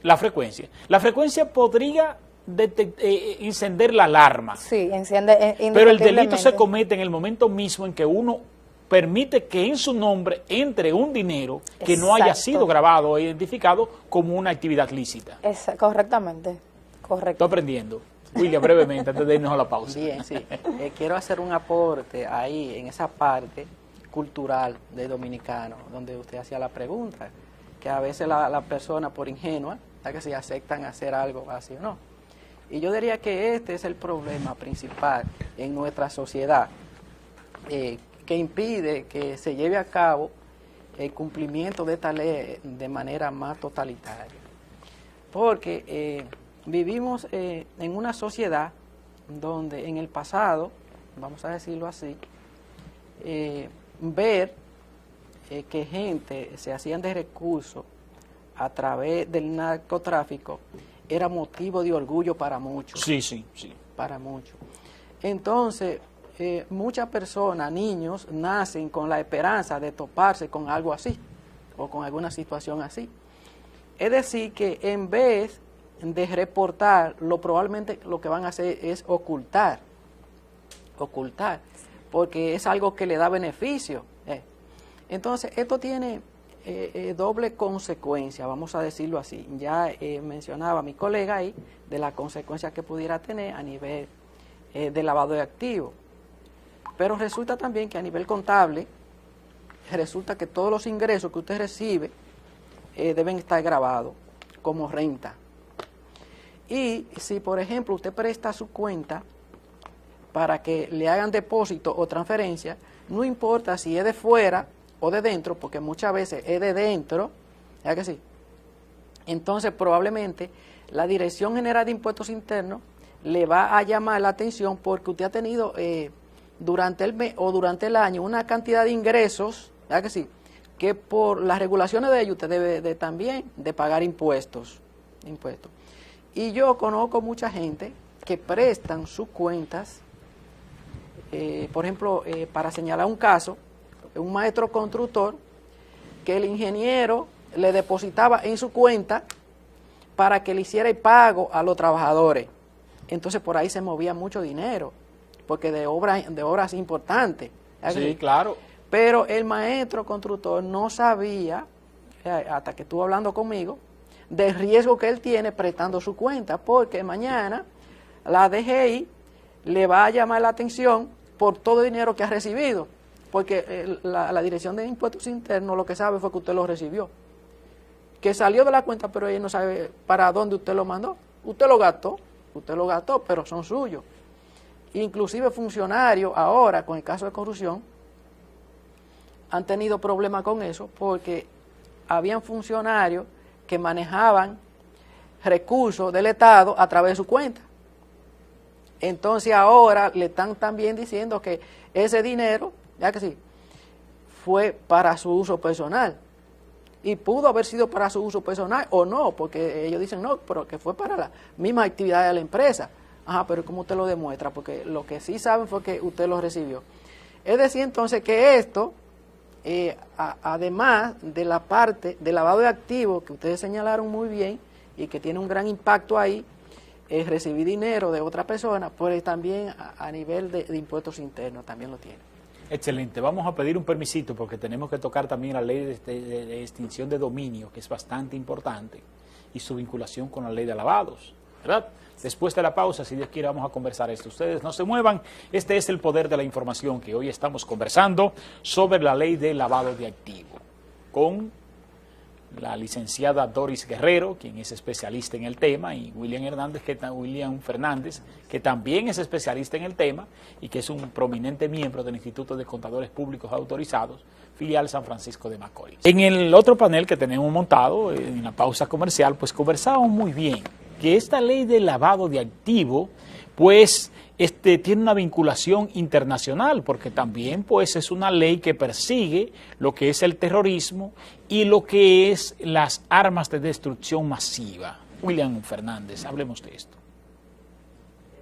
La frecuencia podría encender la alarma. Sí, enciende. Pero el delito se comete en el momento mismo en que uno permite que en su nombre entre un dinero que no haya sido grabado o identificado como una actividad lícita. Correctamente, correcto. Estoy aprendiendo. William, brevemente, antes de irnos a la pausa. Bien, sí. Quiero hacer un aporte ahí, en esa parte cultural de dominicano, donde usted hacía la pregunta, que a veces la persona, por ingenua, que si aceptan hacer algo así o no. Y yo diría que este es el problema principal en nuestra sociedad, que impide que se lleve a cabo el cumplimiento de esta ley de manera más totalitaria. Porque vivimos en una sociedad donde en el pasado, vamos a decirlo así, ver que gente se hacían de recursos a través del narcotráfico era motivo de orgullo para muchos. Sí. Para muchos. Entonces, muchas personas, niños, nacen con la esperanza de toparse con algo así o con alguna situación así. Es decir, que en vez de reportar, probablemente lo que van a hacer es ocultar, porque es algo que le da beneficio. Entonces, esto tiene doble consecuencia, vamos a decirlo así. Ya mencionaba mi colega ahí de la consecuencia que pudiera tener a nivel de lavado de activos. Pero resulta también que a nivel contable, resulta que todos los ingresos que usted recibe deben estar grabados como renta. Y si, por ejemplo, usted presta su cuenta para que le hagan depósito o transferencia, no importa si es de fuera o de dentro, porque muchas veces es de dentro, ¿ya que sí? Entonces, probablemente, la Dirección General de Impuestos Internos le va a llamar la atención porque usted ha tenido durante el mes o durante el año una cantidad de ingresos, ¿ya que sí? Que por las regulaciones de ellos usted debe también de pagar impuestos. Y yo conozco mucha gente que prestan sus cuentas, por ejemplo, para señalar un caso, un maestro constructor que el ingeniero le depositaba en su cuenta para que le hiciera el pago a los trabajadores. Entonces por ahí se movía mucho dinero, porque de obras importantes. Sí, claro. Pero el maestro constructor no sabía, hasta que estuvo hablando conmigo, del riesgo que él tiene prestando su cuenta, porque mañana la DGI le va a llamar la atención por todo el dinero que ha recibido, porque la Dirección de Impuestos Internos lo que sabe fue que usted lo recibió, que salió de la cuenta, pero ella no sabe para dónde usted lo mandó. Usted lo gastó, pero son suyos. Inclusive funcionarios ahora, con el caso de corrupción, han tenido problemas con eso, porque habían funcionarios que manejaban recursos del Estado a través de su cuenta. Entonces ahora le están también diciendo que ese dinero, ya que sí, fue para su uso personal. Y pudo haber sido para su uso personal o no, porque ellos dicen no, pero que fue para la misma actividad de la empresa. Ajá, pero ¿cómo usted lo demuestra? Porque lo que sí saben fue que usted lo recibió. Es decir, entonces, que esto, además de la parte de lavado de activos, que ustedes señalaron muy bien y que tiene un gran impacto ahí, recibir dinero de otra persona, pues también a nivel de impuestos internos también lo tiene. Excelente. Vamos a pedir un permisito porque tenemos que tocar también la ley de extinción de dominio, que es bastante importante, y su vinculación con la ley de lavados, ¿verdad? Después de la pausa, si Dios quiere, vamos a conversar esto. Ustedes no se muevan. Este es el poder de la información, que hoy estamos conversando sobre la ley de lavado de activos con la licenciada Doris Guerrero, quien es especialista en el tema, y William Fernández, que también es especialista en el tema y que es un prominente miembro del Instituto de Contadores Públicos Autorizados, filial San Francisco de Macorís. En el otro panel que tenemos montado, en la pausa comercial, pues conversábamos muy bien que esta ley de lavado de activos, pues tiene una vinculación internacional, porque también pues es una ley que persigue lo que es el terrorismo y lo que es las armas de destrucción masiva. William Fernández, hablemos de esto.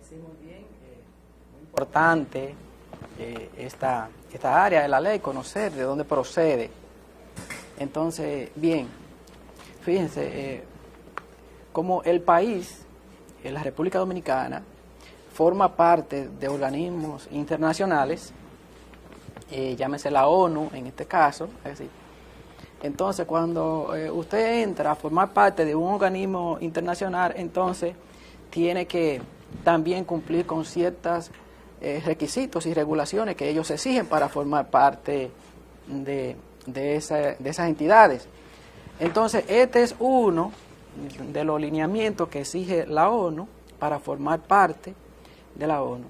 Sí, muy bien, muy importante esta área de la ley, conocer de dónde procede. Entonces, bien, fíjense, como el país, la República Dominicana, forma parte de organismos internacionales, llámese la ONU en este caso, es decir, entonces cuando usted entra a formar parte de un organismo internacional, entonces tiene que también cumplir con ciertos requisitos y regulaciones que ellos exigen para formar parte de esas entidades. Entonces este es uno de los lineamientos que exige la ONU para formar parte de la ONU.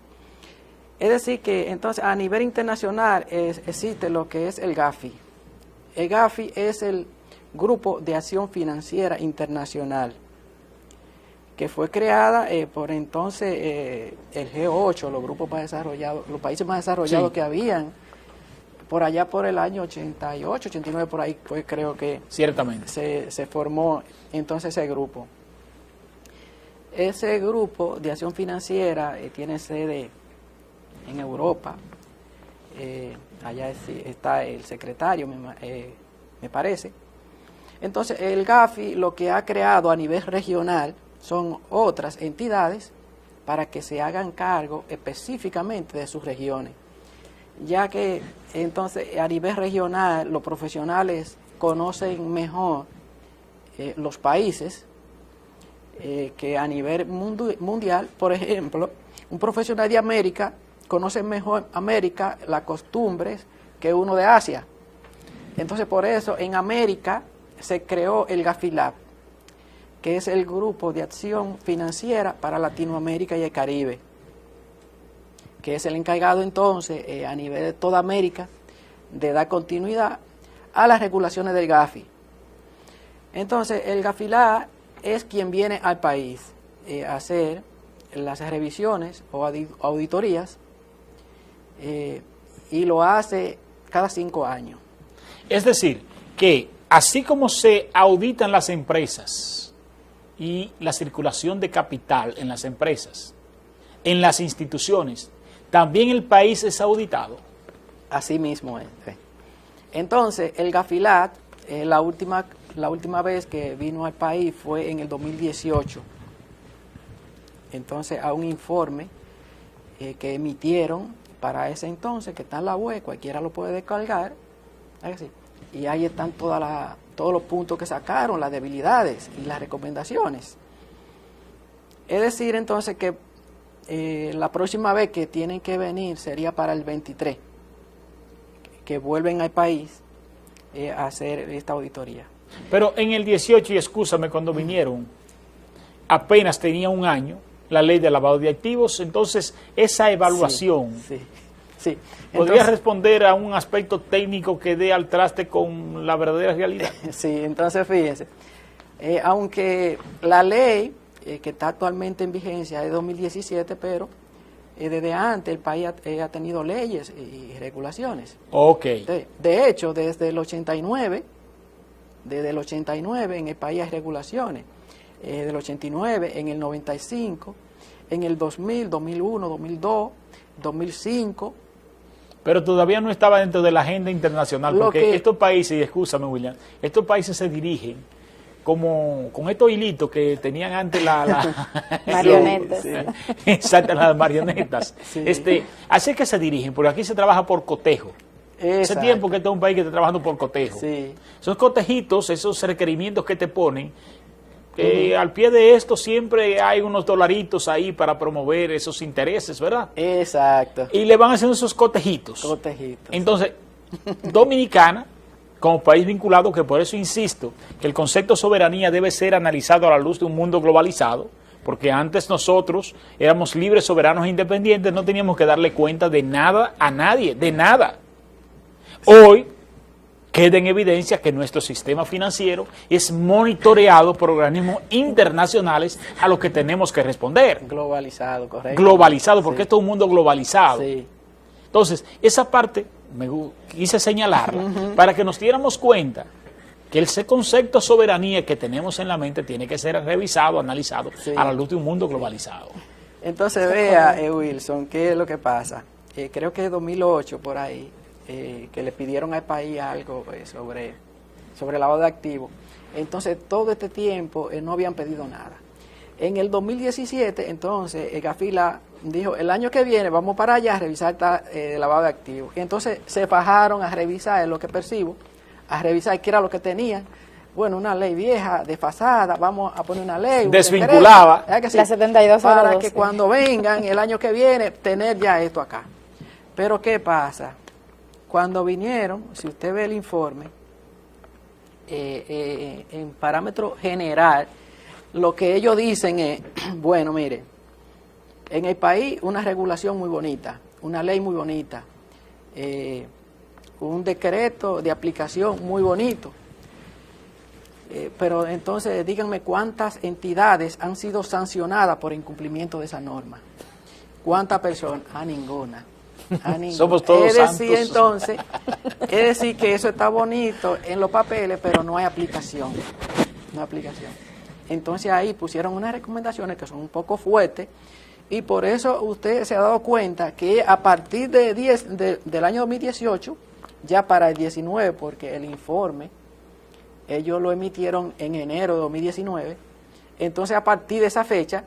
Es decir que entonces a nivel internacional existe lo que es el GAFI. El GAFI es el Grupo de Acción Financiera Internacional, que fue creada por entonces el G8, los grupos más desarrollados, los países más desarrollados, sí, que habían por allá por el año 88, 89, por ahí, pues creo que ciertamente se formó entonces ese grupo. Ese grupo de acción financiera tiene sede en Europa. Allá está el secretario, me parece. Entonces, el Gafi lo que ha creado a nivel regional son otras entidades para que se hagan cargo específicamente de sus regiones, ya que entonces a nivel regional los profesionales conocen mejor los países que a nivel mundial. Por ejemplo, un profesional de América conoce mejor América, las costumbres, que uno de Asia. Entonces, por eso en América se creó el Gafilab, que es el Grupo de Acción Financiera para Latinoamérica y el Caribe, que es el encargado entonces a nivel de toda América de dar continuidad a las regulaciones del Gafi. Entonces, el Gafilab es quien viene al país a hacer las revisiones o auditorías y lo hace cada 5 años. Es decir, que así como se auditan las empresas y la circulación de capital en las empresas, en las instituciones, también el país es auditado. Así mismo es. Entonces, el Gafilab, la última vez que vino al país fue en el 2018. Entonces, a un informe que emitieron para ese entonces, que está en la web, cualquiera lo puede descargar, y ahí están todos los puntos que sacaron, las debilidades y las recomendaciones. Es decir, entonces, que la próxima vez que tienen que venir sería para el 23, que vuelven al país a hacer esta auditoría. Pero en el 18, y excúsame, cuando vinieron, apenas tenía 1 año la ley de lavado de activos, entonces esa evaluación sí. podría responder a un aspecto técnico que dé al traste con la verdadera realidad. Sí, entonces fíjense, aunque la ley que está actualmente en vigencia es de 2017, pero desde antes el país ha tenido leyes y regulaciones. Ok. De hecho, desde el 89 en el país hay regulaciones. Del 89, en el 95, en el 2000, 2001, 2002, 2005. Pero todavía no estaba dentro de la agenda internacional, porque estos países, y escúchame William, estos países se dirigen como con estos hilitos que tenían antes marionetas. Sí. Exacto, las marionetas. Sí. Así es que se dirigen, porque aquí se trabaja por cotejo. Hace tiempo que este es un país que está trabajando por cotejo. Sí. Esos cotejitos, esos requerimientos que te ponen, al pie de esto siempre hay unos dolaritos ahí para promover esos intereses, ¿verdad? Exacto. Y le van haciendo esos cotejitos. Entonces, Dominicana, como país vinculado, que por eso insisto, que el concepto soberanía debe ser analizado a la luz de un mundo globalizado, porque antes nosotros éramos libres, soberanos e independientes, no teníamos que darle cuenta de nada a nadie, de nada. Hoy queda en evidencia que nuestro sistema financiero es monitoreado por organismos internacionales a los que tenemos que responder. Globalizado, correcto. Globalizado, porque esto es un mundo globalizado. Sí. Entonces, esa parte me quise señalarla para que nos diéramos cuenta que ese concepto de soberanía que tenemos en la mente tiene que ser revisado, analizado a la luz de un mundo globalizado. Entonces, vea, Wilson, ¿qué es lo que pasa? Creo que en 2008, por ahí, que le pidieron al país algo sobre lavado de activos. Entonces, todo este tiempo no habían pedido nada. En el 2017, entonces, el Gafilab dijo, el año que viene vamos para allá a revisar el lavado de activos. Y entonces se fajaron a revisar lo que percibo, a revisar qué era lo que tenían. Bueno, una ley vieja, desfasada, vamos a poner una ley. Desvinculaba. Que sí, la 72 para que cuando vengan el año que viene, tener ya esto acá. Pero ¿qué pasa? Cuando vinieron, si usted ve el informe, en parámetro general, lo que ellos dicen es, bueno, mire, en el país una regulación muy bonita, una ley muy bonita, un decreto de aplicación muy bonito, pero entonces díganme cuántas entidades han sido sancionadas por incumplimiento de esa norma. ¿Cuántas personas? A ninguna. Somos todos santos. Entonces, es decir que eso está bonito en los papeles, pero no hay aplicación. No hay aplicación. Entonces ahí pusieron unas recomendaciones que son un poco fuertes y por eso usted se ha dado cuenta que a partir del año 2018, ya para el 19, porque el informe ellos lo emitieron en enero de 2019. Entonces, a partir de esa fecha,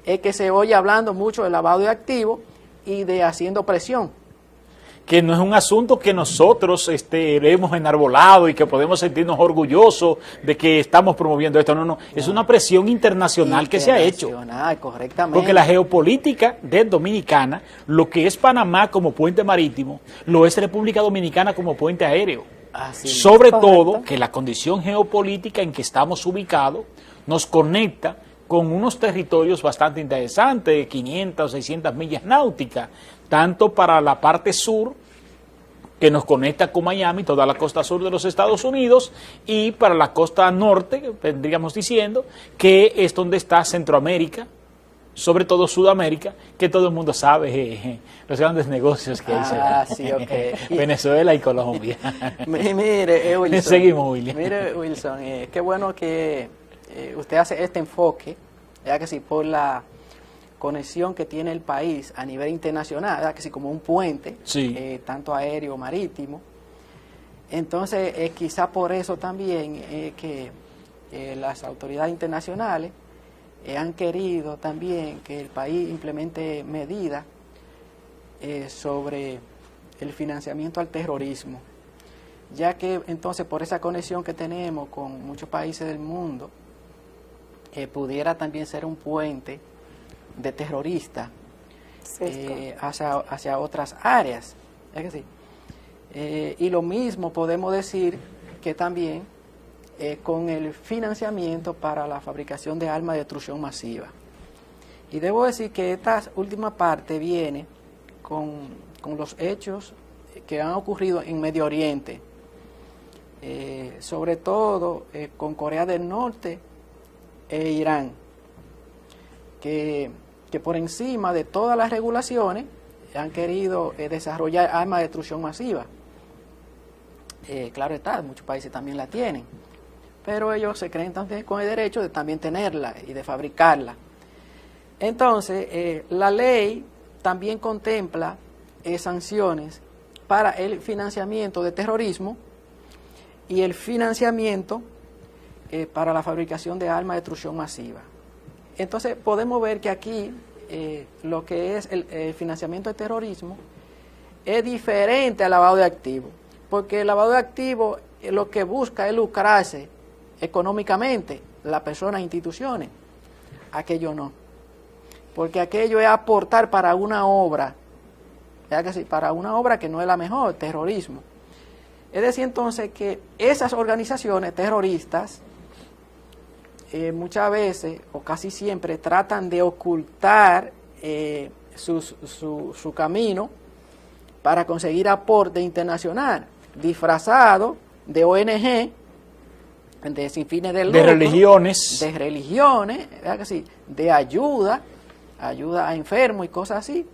es que se oye hablando mucho de lavado de activos y de haciendo presión. Que no es un asunto que nosotros hemos enarbolado y que podemos sentirnos orgullosos de que estamos promoviendo esto. No, es una presión internacional que se ha hecho. Correctamente. Porque la geopolítica de Dominicana, lo que es Panamá como puente marítimo, lo es República Dominicana como puente aéreo. Sobre todo que la condición geopolítica en que estamos ubicados nos conecta con unos territorios bastante interesantes, 500 o 600 millas náuticas, tanto para la parte sur, que nos conecta con Miami, toda la costa sur de los Estados Unidos, y para la costa norte, que vendríamos diciendo, que es donde está Centroamérica, sobre todo Sudamérica, que todo el mundo sabe los grandes negocios que hay. Venezuela y Colombia. Mire, Wilson. Seguimos, William. Mire, Wilson, qué bueno que usted hace este enfoque, ya que sí, por la conexión que tiene el país a nivel internacional, ya que sí, como un puente, tanto aéreo o marítimo. Entonces, quizá por eso también que las autoridades internacionales han querido también que el país implemente medidas sobre el financiamiento al terrorismo, ya que entonces por esa conexión que tenemos con muchos países del mundo, pudiera también ser un puente de terroristas hacia otras áreas. ¿Es que sí? Y lo mismo podemos decir que también con el financiamiento para la fabricación de armas de destrucción masiva. Y debo decir que esta última parte viene con los hechos que han ocurrido en Medio Oriente, sobre todo con Corea del Norte e Irán, que por encima de todas las regulaciones han querido desarrollar armas de destrucción masiva. Claro está, muchos países también la tienen, pero ellos se creen también con el derecho de también tenerla y de fabricarla. Entonces, la ley también contempla sanciones para el financiamiento de terrorismo y el financiamiento para la fabricación de armas de destrucción masiva. Entonces podemos ver que aquí lo que es el financiamiento de terrorismo es diferente al lavado de activos, porque el lavado de activos lo que busca es lucrarse económicamente las personas e instituciones. Aquello no, porque aquello es aportar para una obra, ya que sí, para una obra que no es la mejor, terrorismo. Es decir, entonces, que esas organizaciones terroristas muchas veces o casi siempre tratan de ocultar su camino para conseguir aporte internacional, disfrazado de ONG, de sin fines de lucro, de religiones, ¿verdad que sí? De ayuda a enfermos y cosas así.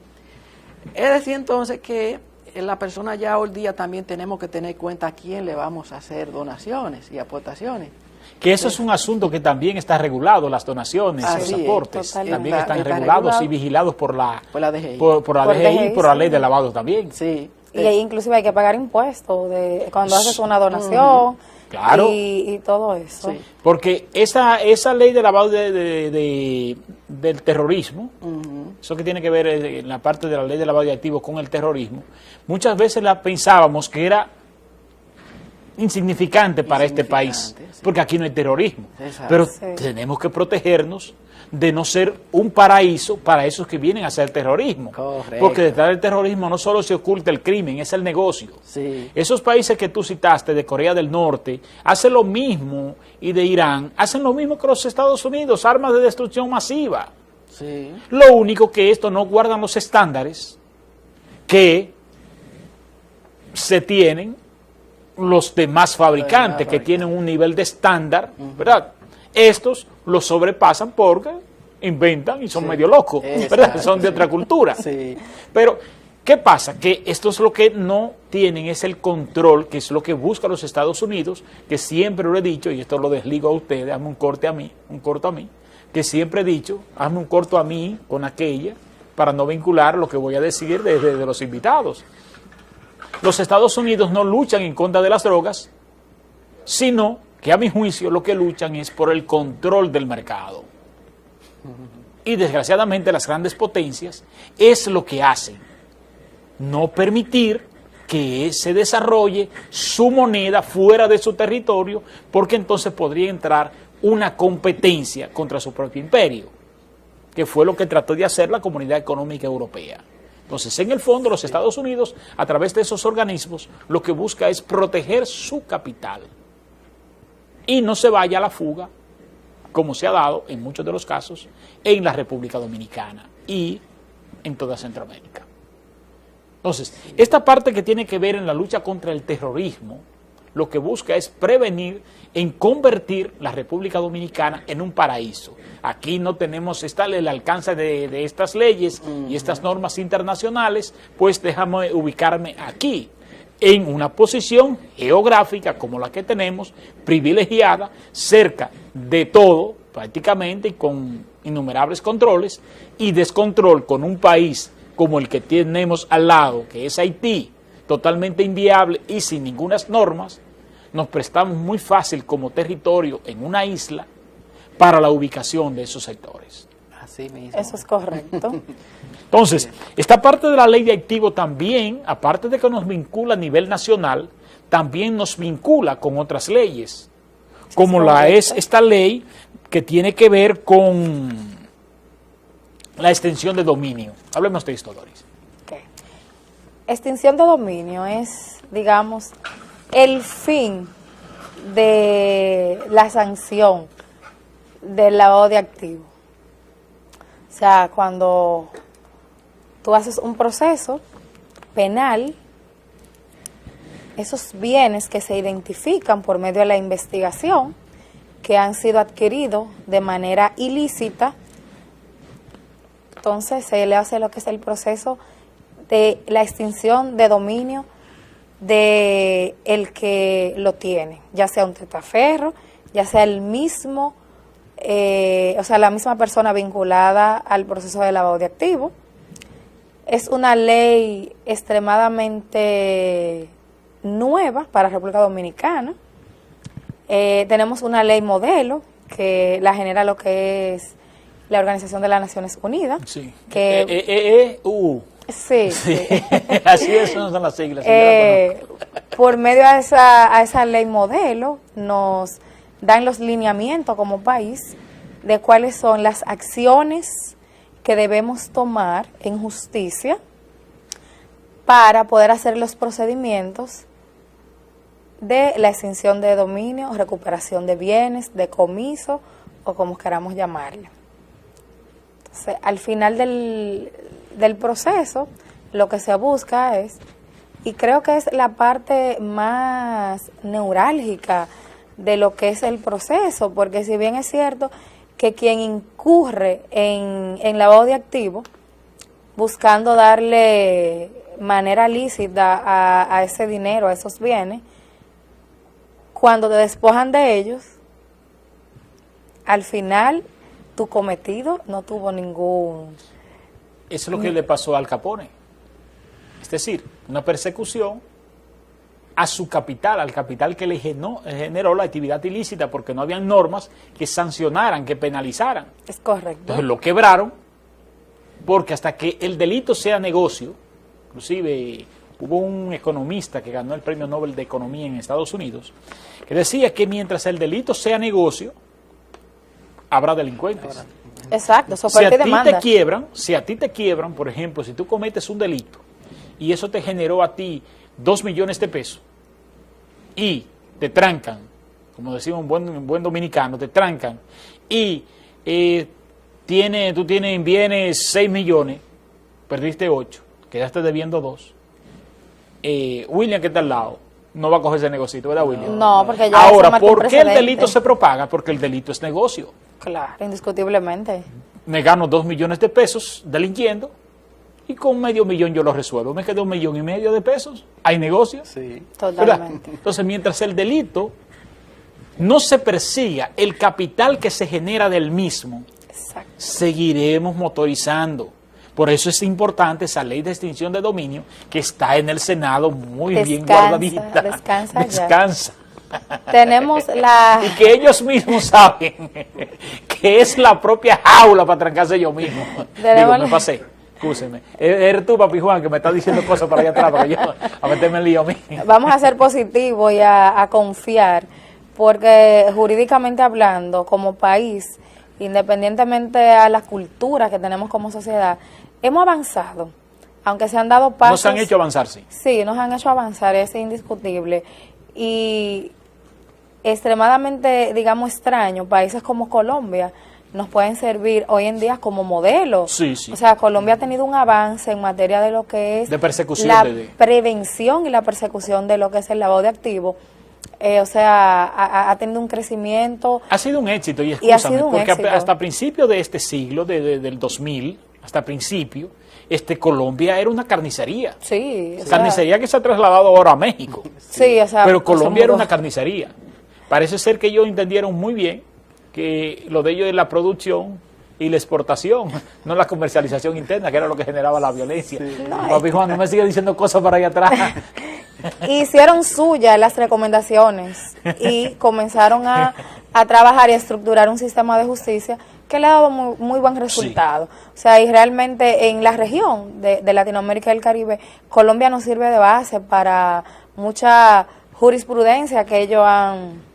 Es decir, entonces, que la persona ya hoy día también tenemos que tener en cuenta a quién le vamos a hacer donaciones y aportaciones. Que eso es un asunto que también está regulado, las donaciones, los aportes, también están regulados y vigilados por la DGI, por la DGI y por la ley de lavado también. Sí. Y ahí inclusive hay que pagar impuestos cuando haces una donación. Claro. Y todo eso. Sí. Porque esa ley de lavado del terrorismo, eso que tiene que ver en la parte de la ley de lavado de activos con el terrorismo, muchas veces la pensábamos que era insignificante para este país, porque aquí no hay terrorismo. Pero tenemos que protegernos de no ser un paraíso para esos que vienen a hacer terrorismo. Correcto. Porque detrás del terrorismo no solo se oculta el crimen, es el negocio. Sí. Esos países que tú citaste, de Corea del Norte, hacen lo mismo, y de Irán, hacen lo mismo que los Estados Unidos, armas de destrucción masiva. Sí. Lo único que esto no guardan los estándares que se tienen los demás fabricantes, que tienen un nivel de estándar, ¿verdad? Estos los sobrepasan porque inventan y son medio locos, ¿verdad? Son de otra cultura. Sí. Pero, ¿qué pasa? Que esto es lo que no tienen, es el control, que es lo que buscan los Estados Unidos, que siempre lo he dicho, y esto lo desligo a ustedes, hazme un corto a mí, que siempre he dicho, hazme un corto a mí con aquella, para no vincular lo que voy a decir de los invitados. Los Estados Unidos no luchan en contra de las drogas, sino que a mi juicio lo que luchan es por el control del mercado. Y desgraciadamente las grandes potencias es lo que hacen, no permitir que se desarrolle su moneda fuera de su territorio, porque entonces podría entrar una competencia contra su propio imperio, que fue lo que trató de hacer la Comunidad Económica Europea. Entonces, en el fondo, los Estados Unidos, a través de esos organismos, lo que busca es proteger su capital y no se vaya a la fuga, como se ha dado en muchos de los casos en la República Dominicana y en toda Centroamérica. Entonces, esta parte que tiene que ver en la lucha contra el terrorismo, lo que busca es prevenir en convertir la República Dominicana en un paraíso. Aquí no tenemos el alcance de estas leyes y estas normas internacionales, pues déjame ubicarme aquí, en una posición geográfica como la que tenemos, privilegiada, cerca de todo, prácticamente, y con innumerables controles, y descontrol con un país como el que tenemos al lado, que es Haití, totalmente inviable y sin ninguna normas, nos prestamos muy fácil como territorio en una isla para la ubicación de esos sectores. Así mismo. Eso es correcto. Entonces, esta parte de la ley de activo también, aparte de que nos vincula a nivel nacional, también nos vincula con otras leyes, como la es esta ley que tiene que ver con la extensión de dominio. Hablemos de esto, Doris. Okay. Extinción de dominio es, digamos, el fin de la sanción del lavado de activos. O sea, cuando tú haces un proceso penal, esos bienes que se identifican por medio de la investigación, que han sido adquiridos de manera ilícita, entonces se le hace lo que es el proceso de la extinción de dominio de el que lo tiene, ya sea un testaferro, ya sea el mismo, o sea, la misma persona vinculada al proceso de lavado de activos. Es una ley extremadamente nueva para la República Dominicana. Tenemos una ley modelo que la genera lo que es la Organización de las Naciones Unidas. Sí. Que, sí. Así es, no son las siglas. Por medio a esa ley modelo nos dan los lineamientos como país de cuáles son las acciones que debemos tomar en justicia para poder hacer los procedimientos de la extinción de dominio, recuperación de bienes, decomiso o como queramos llamarle. Entonces, al final del proceso, lo que se busca es, y creo que es la parte más neurálgica de lo que es el proceso, porque si bien es cierto que quien incurre en lavado de activos, buscando darle manera lícita a ese dinero, a esos bienes, cuando te despojan de ellos, al final tu cometido no tuvo ningún... Eso es lo que le pasó a Al Capone. Es decir, una persecución a su capital, al capital que le generó la actividad ilícita, porque no habían normas que sancionaran, que penalizaran. Es correcto. Entonces lo quebraron, porque hasta que el delito sea negocio, inclusive hubo un economista que ganó el Premio Nobel de Economía en Estados Unidos, que decía que mientras el delito sea negocio, habrá delincuentes. Exacto, Si a ti te quiebran, por ejemplo, si tú cometes un delito y eso te generó a ti 2 millones de pesos y te trancan, como decimos un buen dominicano, te trancan y tú tienes en bienes 6 millones, perdiste 8, quedaste debiendo 2. William, que está al lado, no va a coger ese negocito, ¿verdad, William? No, porque ya ahora, ¿por qué el delito se propaga? Porque el delito es negocio. Claro, indiscutiblemente. Me gano 2 millones de pesos delinquiendo y con medio millón yo lo resuelvo. Me quedó 1,5 millones de pesos. ¿Hay negocio? Sí. Totalmente. Entonces, mientras el delito no se persiga el capital que se genera del mismo, Exacto. seguiremos motorizando. Por eso es importante esa ley de extinción de dominio que está en el Senado muy bien guardadita. Descansa ya. Descansa. tenemos la... Y que ellos mismos saben que es la propia jaula para trancarse ellos mismos. Digo, me pasé. Excúseme. Eres tú, papi Juan, que me estás diciendo cosas para allá atrás, para yo a meterme en lío a mí. Vamos a ser positivos y a confiar, porque jurídicamente hablando, como país, independientemente a la cultura que tenemos como sociedad, hemos avanzado, aunque se han dado pasos. Nos han hecho avanzar, sí. Sí, nos han hecho avanzar, es indiscutible. Y extremadamente, digamos, extraño, países como Colombia nos pueden servir hoy en día como modelo. Sí, sí. O sea, Colombia ha tenido un avance en materia de lo que es de persecución, la prevención y la persecución de lo que es el lavado de activos. O sea, ha tenido un crecimiento. Ha sido un éxito, y ha sido un porque éxito. hasta principios de este siglo, del 2000, hasta principio, Colombia era una carnicería. Sí. Carnicería que se ha trasladado ahora a México. Sí, o sea. Pero Colombia era una carnicería. Parece ser que ellos entendieron muy bien que lo de ellos es la producción y la exportación, no la comercialización interna, que era lo que generaba la violencia. Sí. Papi Juan, no me sigue diciendo cosas para allá atrás. Hicieron suyas las recomendaciones y comenzaron a trabajar y a estructurar un sistema de justicia que le ha dado muy buen resultado. Sí. O sea, y realmente en la región de Latinoamérica y el Caribe, Colombia nos sirve de base para mucha jurisprudencia que ellos han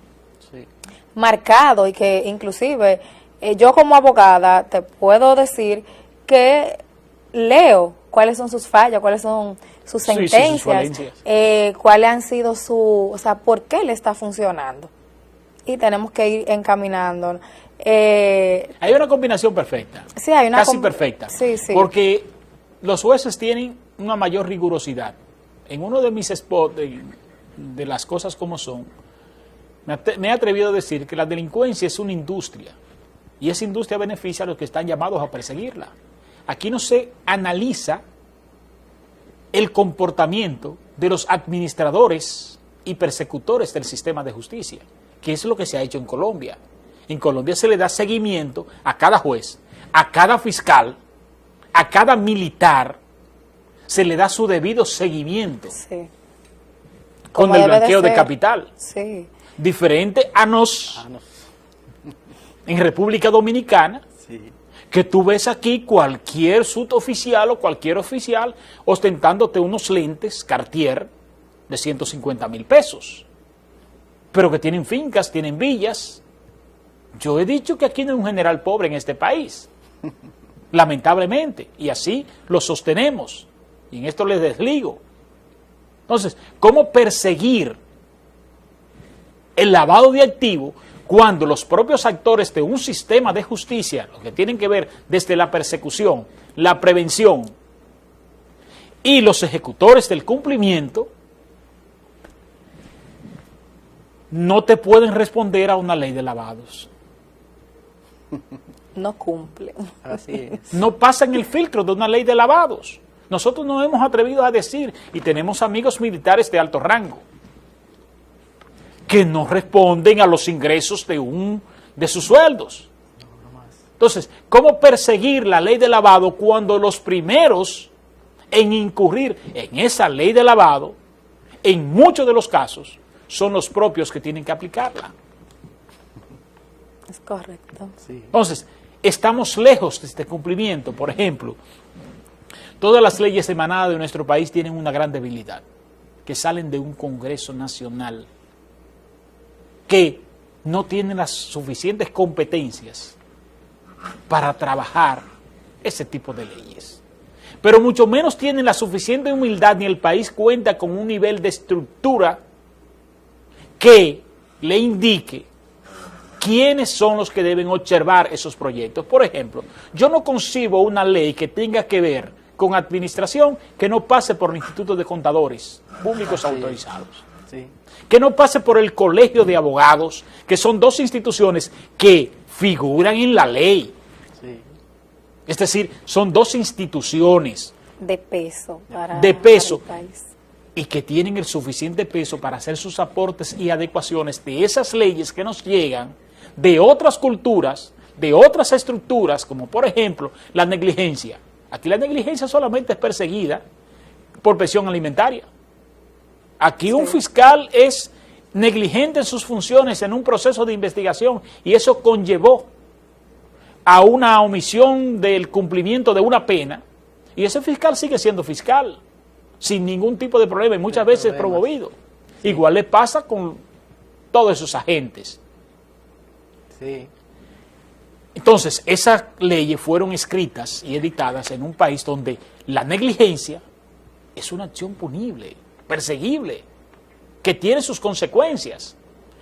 marcado, y que inclusive yo como abogada te puedo decir que leo cuáles son sus fallas, cuáles son sus sentencias, cuáles han sido o sea, por qué le está funcionando, y tenemos que ir encaminando. Hay una combinación perfecta, sí, hay una casi perfecta, sí, sí. Porque los jueces tienen una mayor rigurosidad. En uno de mis spots de las cosas como son, me he atrevido a decir que la delincuencia es una industria, y esa industria beneficia a los que están llamados a perseguirla. Aquí no se analiza el comportamiento de los administradores y persecutores del sistema de justicia, que es lo que se ha hecho en Colombia. En Colombia se le da seguimiento a cada juez, a cada fiscal, a cada militar, se le da su debido seguimiento. Sí. Con el blanqueo de capital. Sí. Diferente a en República Dominicana, sí, que tú ves aquí cualquier suboficial o cualquier oficial ostentándote unos lentes Cartier de 150,000 pesos, pero que tienen fincas, tienen villas. Yo he dicho que aquí no hay un general pobre en este país, lamentablemente, y así lo sostenemos, y en esto les desligo. Entonces, ¿cómo perseguir el lavado de activos cuando los propios actores de un sistema de justicia, lo que tienen que ver desde la persecución, la prevención y los ejecutores del cumplimiento, no te pueden responder a una ley de lavados? No cumplen. Así es. No pasan el filtro de una ley de lavados. Nosotros nos hemos atrevido a decir, y tenemos amigos militares de alto rango, que no responden a los ingresos de sus sueldos. Entonces, ¿cómo perseguir la ley de lavado cuando los primeros en incurrir en esa ley de lavado, en muchos de los casos, son los propios que tienen que aplicarla? Es correcto. Sí. Entonces, estamos lejos de este cumplimiento. Por ejemplo, todas las leyes emanadas de nuestro país tienen una gran debilidad, que salen de un Congreso Nacional que no tiene las suficientes competencias para trabajar ese tipo de leyes. Pero mucho menos tienen la suficiente humildad, ni el país cuenta con un nivel de estructura que le indique quiénes son los que deben observar esos proyectos. Por ejemplo, yo no concibo una ley que tenga que ver con administración que no pase por el Instituto de Contadores Públicos autorizados. Sí. Que no pase por el Colegio de Abogados, que son dos instituciones que figuran en la ley. Sí. Es decir, son dos instituciones de peso para el país, y que tienen el suficiente peso para hacer sus aportes y adecuaciones de esas leyes que nos llegan de otras culturas, de otras estructuras, como por ejemplo la negligencia. Aquí la negligencia solamente es perseguida por pensión alimentaria. Aquí un fiscal es negligente en sus funciones en un proceso de investigación y eso conllevó a una omisión del cumplimiento de una pena, y ese fiscal sigue siendo fiscal, sin ningún tipo de problema y muchas veces promovido. Sí. Igual le pasa con todos esos agentes. Sí. Entonces, esas leyes fueron escritas y editadas en un país donde la negligencia es una acción punible, perseguible, que tiene sus consecuencias.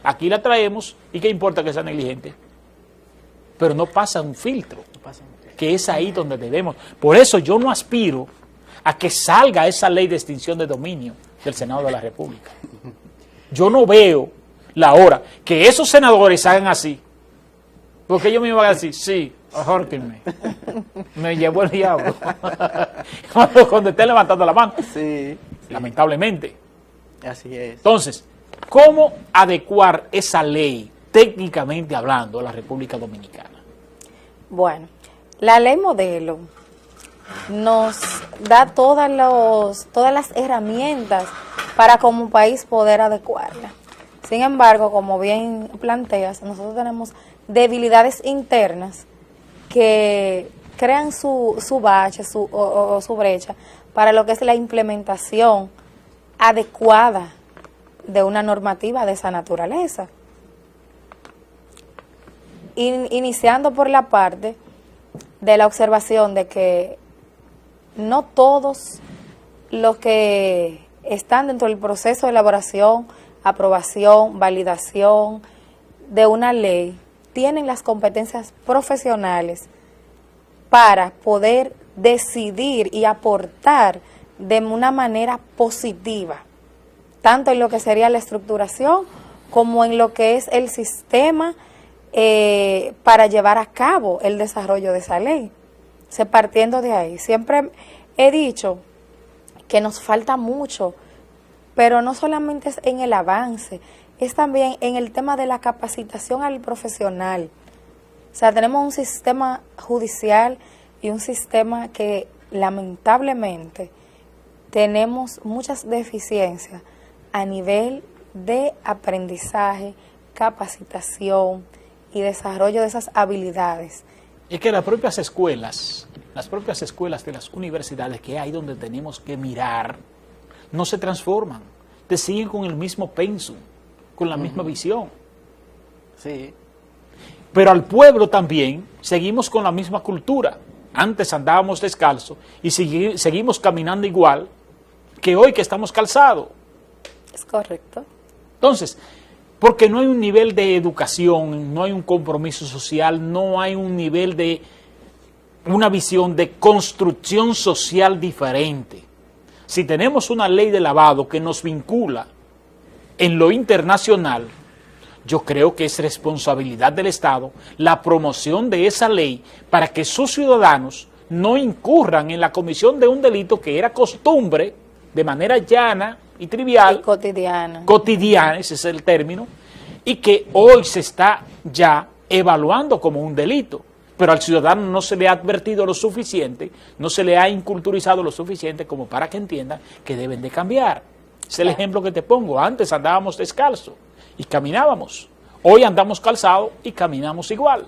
Aquí la traemos y qué importa que sea negligente, pero no pasa un filtro, que es ahí donde debemos. Por eso yo no aspiro a que salga esa ley de extinción de dominio del Senado de la República. Yo no veo la hora que esos senadores hagan así, porque ellos me van a decir, sí, ahórquenme, me llevó el diablo, cuando estén levantando la mano. Sí, lamentablemente. Así es. Entonces, ¿cómo adecuar esa ley, técnicamente hablando, a la República Dominicana? Bueno, la ley modelo nos da todas las herramientas para como país poder adecuarla. Sin embargo, como bien planteas, nosotros tenemos debilidades internas que crean su bache o su brecha para lo que es la implementación adecuada de una normativa de esa naturaleza. Iniciando por la parte de la observación de que no todos los que están dentro del proceso de elaboración, aprobación, validación de una ley tienen las competencias profesionales para poder decidir y aportar de una manera positiva, tanto en lo que sería la estructuración como en lo que es el sistema para llevar a cabo el desarrollo de esa ley. Partiendo de ahí, siempre he dicho que nos falta mucho, pero no solamente es en el avance, es también en el tema de la capacitación al profesional. O sea, tenemos un sistema judicial y un sistema que lamentablemente tenemos muchas deficiencias a nivel de aprendizaje, capacitación y desarrollo de esas habilidades. Es que las propias escuelas de las universidades, que hay donde tenemos que mirar, no se transforman, te siguen con el mismo pensum, con la misma visión. Sí. Pero al pueblo también seguimos con la misma cultura. Antes andábamos descalzos y seguimos caminando igual que hoy que estamos calzados. Es correcto. Entonces, porque no hay un nivel de educación, no hay un compromiso social, no hay un nivel de una visión de construcción social diferente. Si tenemos una ley de lavado que nos vincula en lo internacional, yo creo que es responsabilidad del Estado la promoción de esa ley para que sus ciudadanos no incurran en la comisión de un delito que era costumbre, de manera llana y trivial, y cotidiana, ese es el término, y que hoy se está ya evaluando como un delito, pero al ciudadano no se le ha advertido lo suficiente, no se le ha inculturizado lo suficiente como para que entiendan que deben de cambiar. Es el ejemplo que te pongo. Antes andábamos descalzos y caminábamos, hoy andamos calzados y caminamos igual,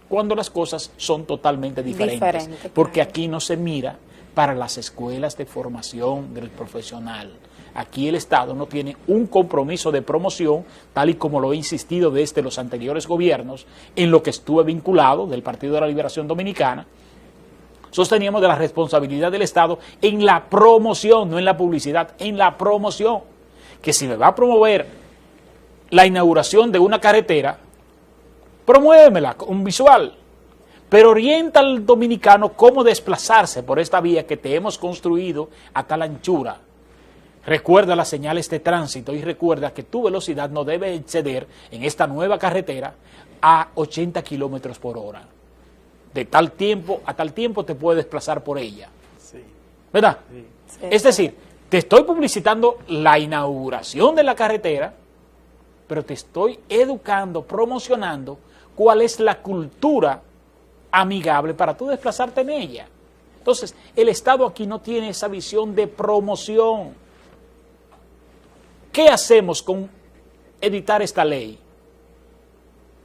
cuando las cosas son totalmente diferentes, porque aquí no se mira para las escuelas de formación del profesional. Aquí el Estado no tiene un compromiso de promoción, tal y como lo he insistido desde los anteriores gobiernos, en lo que estuve vinculado del Partido de la Liberación Dominicana. Sosteníamos de la responsabilidad del Estado en la promoción, no en la publicidad, en la promoción. Que si me va a promover la inauguración de una carretera, promuévemela, un visual, pero orienta al dominicano cómo desplazarse por esta vía que te hemos construido a tal anchura. Recuerda las señales de tránsito y recuerda que tu velocidad no debe exceder en esta nueva carretera a 80 kilómetros por hora. De tal tiempo a tal tiempo te puedes desplazar por ella. Sí. ¿Verdad? Sí. Sí. Es decir, te estoy publicitando la inauguración de la carretera, pero te estoy educando, promocionando cuál es la cultura amigable para tú desplazarte en ella. Entonces, el Estado aquí no tiene esa visión de promoción. ¿Qué hacemos con editar esta ley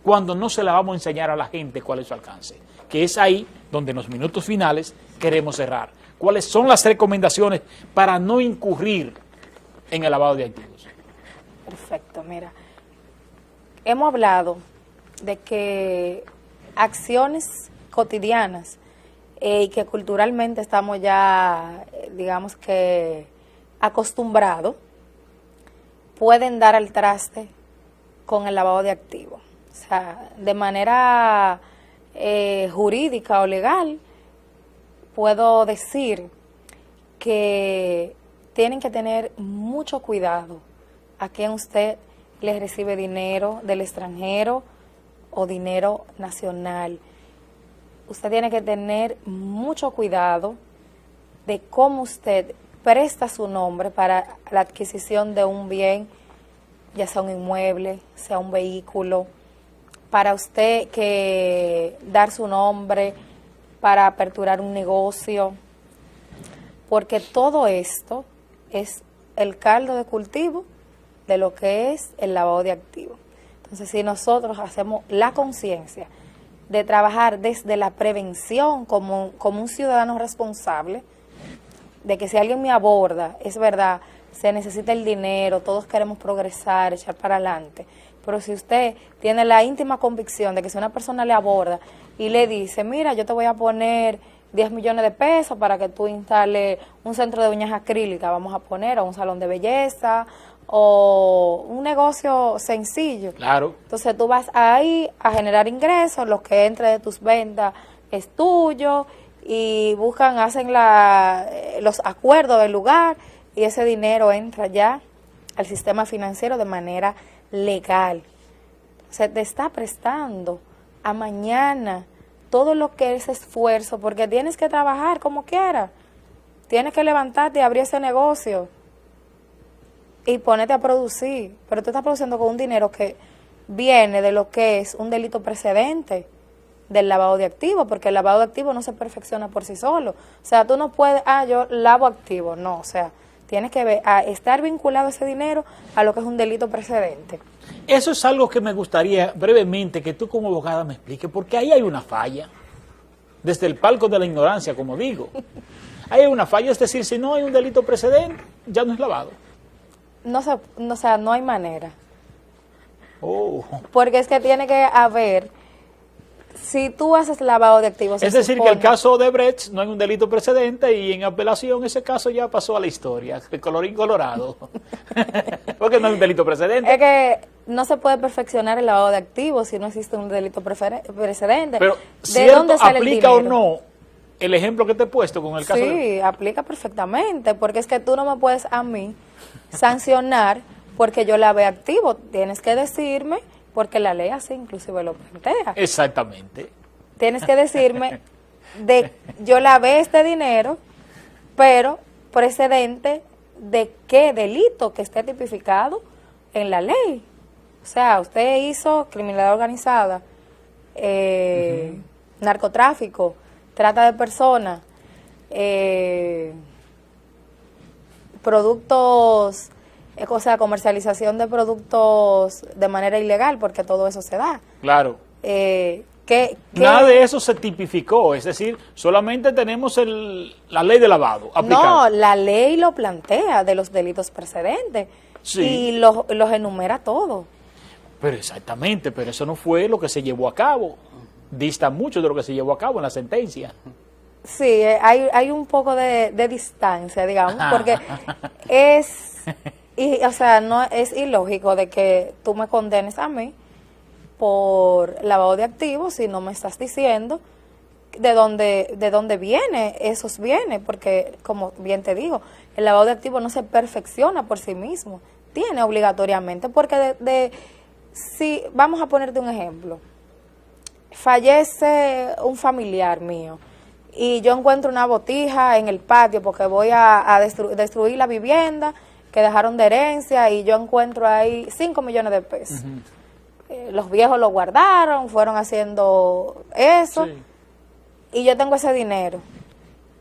cuando no se la vamos a enseñar a la gente cuál es su alcance? Que es ahí donde en los minutos finales queremos cerrar. ¿Cuáles son las recomendaciones para no incurrir en el lavado de activos? Perfecto, mira. Hemos hablado de que acciones cotidianas y que culturalmente estamos ya, digamos que, acostumbrados, pueden dar al traste con el lavado de activos. O sea, de manera jurídica o legal, puedo decir que tienen que tener mucho cuidado a quien usted le recibe dinero del extranjero o dinero nacional. Usted tiene que tener mucho cuidado de cómo usted presta su nombre para la adquisición de un bien, ya sea un inmueble, sea un vehículo, para usted que dar su nombre para aperturar un negocio, porque todo esto es el caldo de cultivo de lo que es el lavado de activos. Entonces, si nosotros hacemos la conciencia de trabajar desde la prevención como un ciudadano responsable, de que si alguien me aborda, es verdad, se necesita el dinero, todos queremos progresar, echar para adelante, pero si usted tiene la íntima convicción de que si una persona le aborda y le dice, mira, yo te voy a poner 10 millones de pesos para que tú instales un centro de uñas acrílicas, vamos a poner, o un salón de belleza, o un negocio sencillo. Claro. Entonces tú vas ahí a generar ingresos, lo que entre de tus ventas es tuyo, y hacen los acuerdos del lugar, y ese dinero entra ya al sistema financiero de manera legal. Se te está prestando a mañana todo lo que es esfuerzo, porque tienes que trabajar como quieras, tienes que levantarte y abrir ese negocio y ponerte a producir, pero tú estás produciendo con un dinero que viene de lo que es un delito precedente del lavado de activos, porque el lavado de activos no se perfecciona por sí solo. O sea, tú no puedes, yo lavo activos, no, o sea, tienes que estar vinculado ese dinero a lo que es un delito precedente. Eso es algo que me gustaría brevemente que tú como abogada me expliques, porque ahí hay una falla, desde el palco de la ignorancia, como digo. Ahí hay una falla, es decir, si no hay un delito precedente, ya no es lavado. No hay manera. Oh. Porque es que tiene que haber, si tú haces lavado de activos... Es decir, que el caso de Brecht no hay un delito precedente y en apelación ese caso ya pasó a la historia, el colorín colorado. Porque no hay un delito precedente. Es que no se puede perfeccionar el lavado de activos si no existe un delito precedente. Pero, ¿de dónde sale el aplica dinero? o no el ejemplo que te he puesto con el caso Sí, aplica perfectamente, porque es que tú no me puedes a mí sancionar porque yo lavé activo. Tienes que decirme, porque la ley así inclusive lo plantea. Exactamente. Tienes que decirme, yo lavé este dinero, pero precedente de qué delito que esté tipificado en la ley. O sea, usted hizo criminalidad organizada, narcotráfico, trata de personas, productos, o sea, comercialización de productos de manera ilegal, porque todo eso se da. Claro. Nada de eso se tipificó, es decir, solamente tenemos la ley de lavado aplicada. No, la ley lo plantea de los delitos precedentes, sí, y los enumera todo. Pero exactamente, pero eso no fue lo que se llevó a cabo. Dista mucho de lo que se llevó a cabo en la sentencia. Sí, hay un poco de distancia, digamos, porque o sea, no es ilógico de que tú me condenes a mí por lavado de activos si no me estás diciendo de dónde viene esos bienes, porque como bien te digo, el lavado de activos no se perfecciona por sí mismo, tiene obligatoriamente, porque si vamos a ponerte un ejemplo, fallece un familiar mío y yo encuentro una botija en el patio porque voy a destruir la vivienda que dejaron de herencia, y yo encuentro ahí 5 millones de pesos. Los viejos lo guardaron, fueron haciendo eso, sí, y yo tengo ese dinero.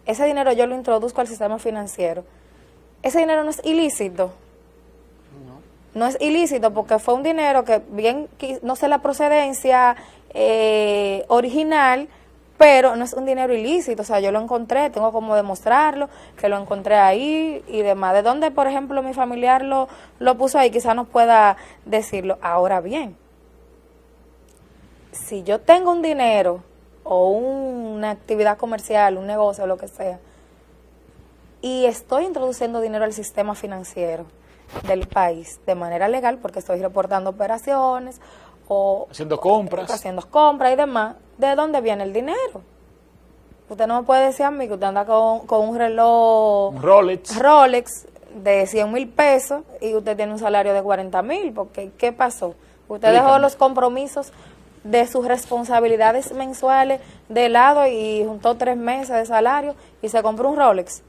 Ese dinero yo lo introduzco al sistema financiero. ¿Ese dinero no es ilícito? no es ilícito porque fue un dinero que bien, no sé la procedencia original, pero no es un dinero ilícito, o sea, yo lo encontré, tengo como demostrarlo, que lo encontré ahí y demás. ¿De dónde, por ejemplo, mi familiar lo puso ahí? Quizás no pueda decirlo. Ahora bien, si yo tengo un dinero o una actividad comercial, un negocio, lo que sea, y estoy introduciendo dinero al sistema financiero del país de manera legal, porque estoy reportando operaciones o haciendo compras y demás, ¿de dónde viene el dinero? Usted no me puede decir a mí que usted anda con un reloj un Rolex de 100,000 pesos y usted tiene un salario de 40,000, porque ¿qué pasó? Usted Explícame. dejó los compromisos de sus responsabilidades mensuales de lado y juntó 3 meses de salario y se compró un Rolex.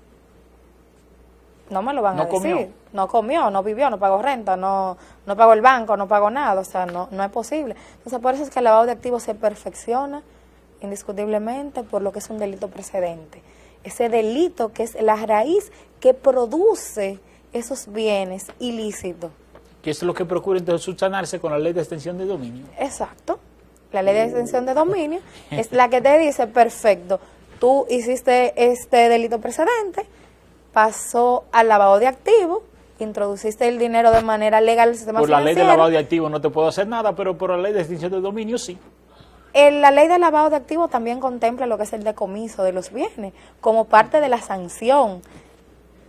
No me lo van a decir. Comió. No comió, no vivió, no pagó renta, no pagó el banco, no pagó nada, o sea, no es posible. Entonces, por eso es que el lavado de activos se perfecciona indiscutiblemente por lo que es un delito precedente. Ese delito que es la raíz que produce esos bienes ilícitos. Que es lo que procura entonces subsanarse con la ley de extensión de dominio. Exacto. La ley de extensión de dominio es la que te dice, perfecto, tú hiciste este delito precedente, pasó al lavado de activos, introduciste el dinero de manera legal al sistema financiero. Por la ley de lavado de activos no te puedo hacer nada, pero por la ley de extinción de dominio sí. La ley de lavado de activos también contempla lo que es el decomiso de los bienes, como parte de la sanción.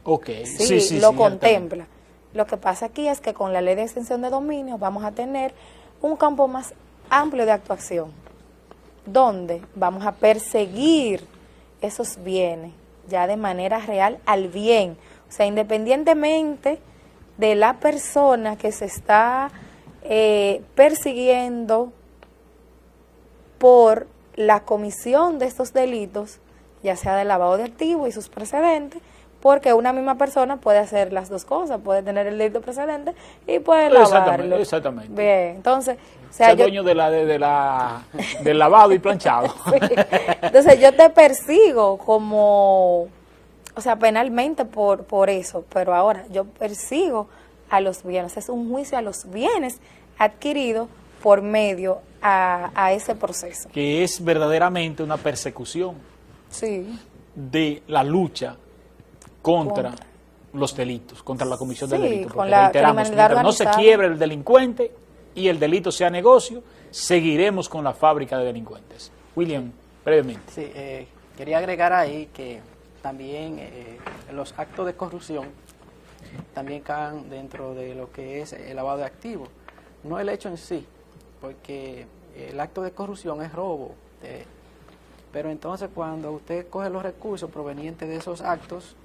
Ok, Sí, lo contempla. Lo que pasa aquí es que con la ley de extinción de dominio vamos a tener un campo más amplio de actuación, donde vamos a perseguir esos bienes ya de manera real al bien, o sea, independientemente de la persona que se está persiguiendo por la comisión de estos delitos, ya sea de lavado de activos y sus precedentes, porque una misma persona puede hacer las dos cosas, puede tener el delito precedente y puede lavarlo. Exactamente. Bien, entonces, o sea, ser dueño del lavado y planchado. Sí. Entonces yo te persigo como, o sea, penalmente por eso, pero ahora yo persigo a los bienes, es un juicio a los bienes adquiridos por medio a ese proceso. Que es verdaderamente una persecución Sí. de la lucha contra los delitos, contra la comisión del Sí, delito. con Porque la reiteramos, criminalidad mientras no se organizada. quiebre el delincuente y el delito sea negocio, seguiremos con la fábrica de delincuentes. William, brevemente. Sí, quería agregar ahí que también los actos de corrupción también caen dentro de lo que es el lavado de activos. No el hecho en sí, porque el acto de corrupción es robo. Pero entonces cuando usted coge los recursos provenientes de esos actos,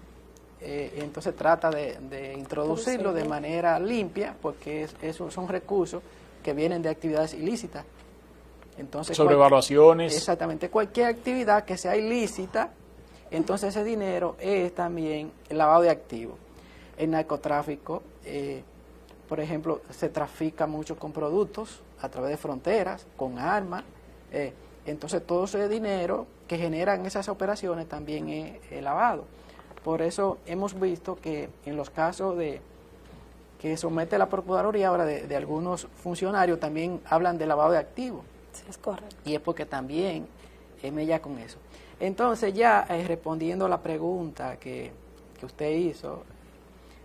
entonces trata de introducirlo de manera limpia, porque son recursos que vienen de actividades ilícitas. Entonces, Sobrevaluaciones. Exactamente, cualquier actividad que sea ilícita, entonces ese dinero es también el lavado de activos. El narcotráfico, por ejemplo, se trafica mucho con productos a través de fronteras, con armas. Entonces todo ese dinero que generan esas operaciones también es lavado. Por eso hemos visto que en los casos que somete la Procuraduría ahora de algunos funcionarios también hablan de lavado de activos. Sí, es correcto. Y es porque también mella con eso. Entonces ya respondiendo a la pregunta que usted hizo,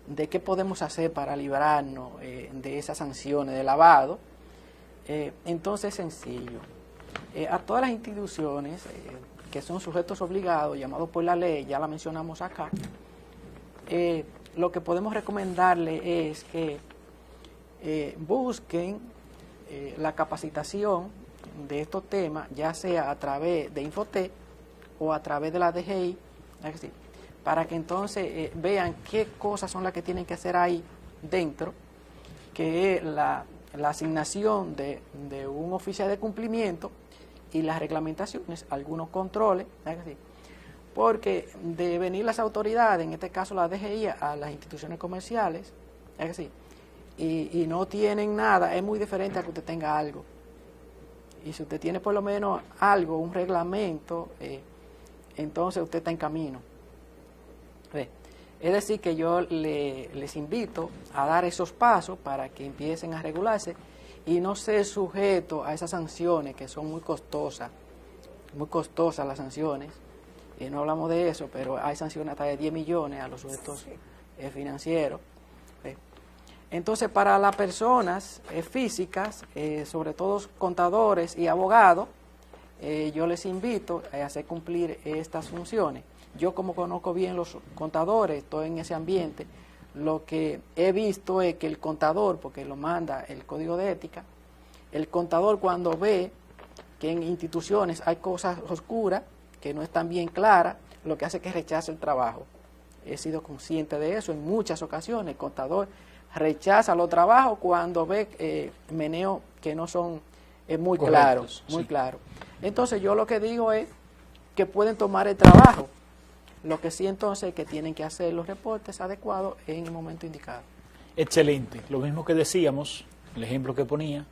de qué podemos hacer para librarnos de esas sanciones de lavado, entonces es sencillo. A todas las instituciones que son sujetos obligados, llamados por la ley, ya la mencionamos acá, lo que podemos recomendarle es que busquen la capacitación de estos temas, ya sea a través de Infotep o a través de la DGI, para que entonces vean qué cosas son las que tienen que hacer ahí dentro, que es la asignación de un oficial de cumplimiento y las reglamentaciones, algunos controles, porque de venir las autoridades, en este caso la DGI, a las instituciones comerciales, y no tienen nada, es muy diferente a que usted tenga algo. Y si usted tiene por lo menos algo, un reglamento, entonces usted está en camino. Es decir, que yo les invito a dar esos pasos para que empiecen a regularse y no ser sujeto a esas sanciones que son muy costosas las sanciones. Y no hablamos de eso, pero hay sanciones hasta de 10 millones a los sujetos financieros. Entonces, para las personas físicas, sobre todo contadores y abogados, yo les invito a hacer cumplir estas funciones. Yo, como conozco bien los contadores, estoy en ese ambiente, lo que he visto es que el contador, porque lo manda el código de ética, el contador cuando ve que en instituciones hay cosas oscuras, que no están bien claras, lo que hace es que rechaza el trabajo. He sido consciente de eso en muchas ocasiones. El contador rechaza los trabajos cuando ve meneos que no son muy claros, muy claros. Entonces yo lo que digo es que pueden tomar el trabajo. Lo que sí entonces es que tienen que hacer los reportes adecuados en el momento indicado. Excelente. Lo mismo que decíamos, el ejemplo que ponía,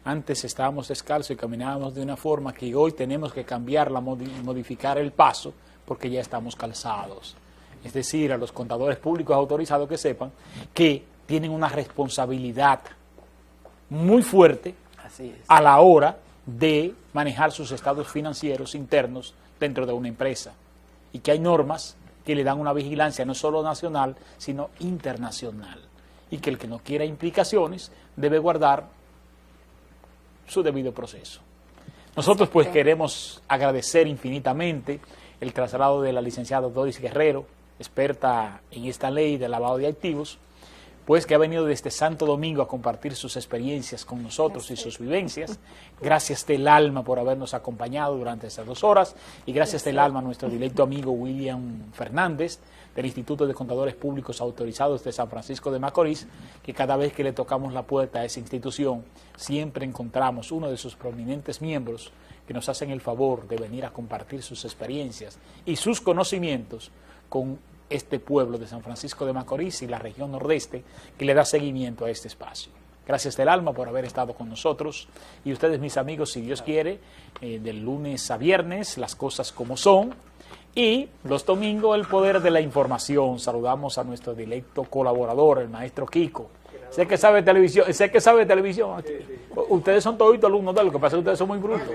antes estábamos descalzos y caminábamos de una forma que hoy tenemos que cambiarla, modificar el paso, porque ya estamos calzados. Es decir, a los contadores públicos autorizados que sepan que tienen una responsabilidad muy fuerte a la hora de manejar sus estados financieros internos dentro de una empresa, y que hay normas que le dan una vigilancia no solo nacional, sino internacional, y que el que no quiera implicaciones debe guardar su debido proceso. Nosotros pues queremos agradecer infinitamente el traslado de la licenciada Doris Guerrero, experta en esta ley de lavado de activos, pues que ha venido desde Santo Domingo a compartir sus experiencias con nosotros y sus vivencias. Gracias del alma por habernos acompañado durante estas 2 horas, y gracias del alma a nuestro directo amigo William Fernández del Instituto de Contadores Públicos Autorizados de San Francisco de Macorís, que cada vez que le tocamos la puerta a esa institución siempre encontramos uno de sus prominentes miembros que nos hacen el favor de venir a compartir sus experiencias y sus conocimientos con este pueblo de San Francisco de Macorís y la región nordeste, que le da seguimiento a este espacio. Gracias del alma por haber estado con nosotros, y ustedes, mis amigos, si Dios quiere, del lunes a viernes, las cosas como son, y los domingos el poder de la información. Saludamos a nuestro directo colaborador, el maestro Kiko. Sé que sabe televisión. Ustedes son toditos alumnos de él, lo que pasa es que ustedes son muy brutos.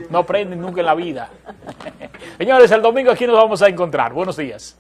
No aprenden nunca en la vida. Señores, el domingo aquí nos vamos a encontrar. Buenos días.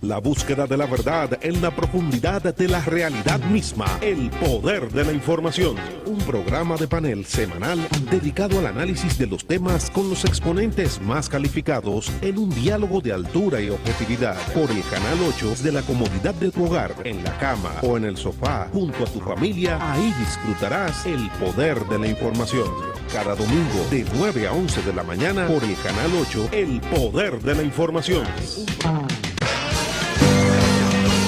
La búsqueda de la verdad en la profundidad de la realidad misma. El poder de la información. Un programa de panel semanal dedicado al análisis de los temas con los exponentes más calificados en un diálogo de altura y objetividad. Por el Canal 8 de la comodidad de tu hogar, en la cama o en el sofá, junto a tu familia. Ahí disfrutarás el poder de la información. Cada domingo de 9 a 11 de la mañana por el Canal 8, el poder de la información.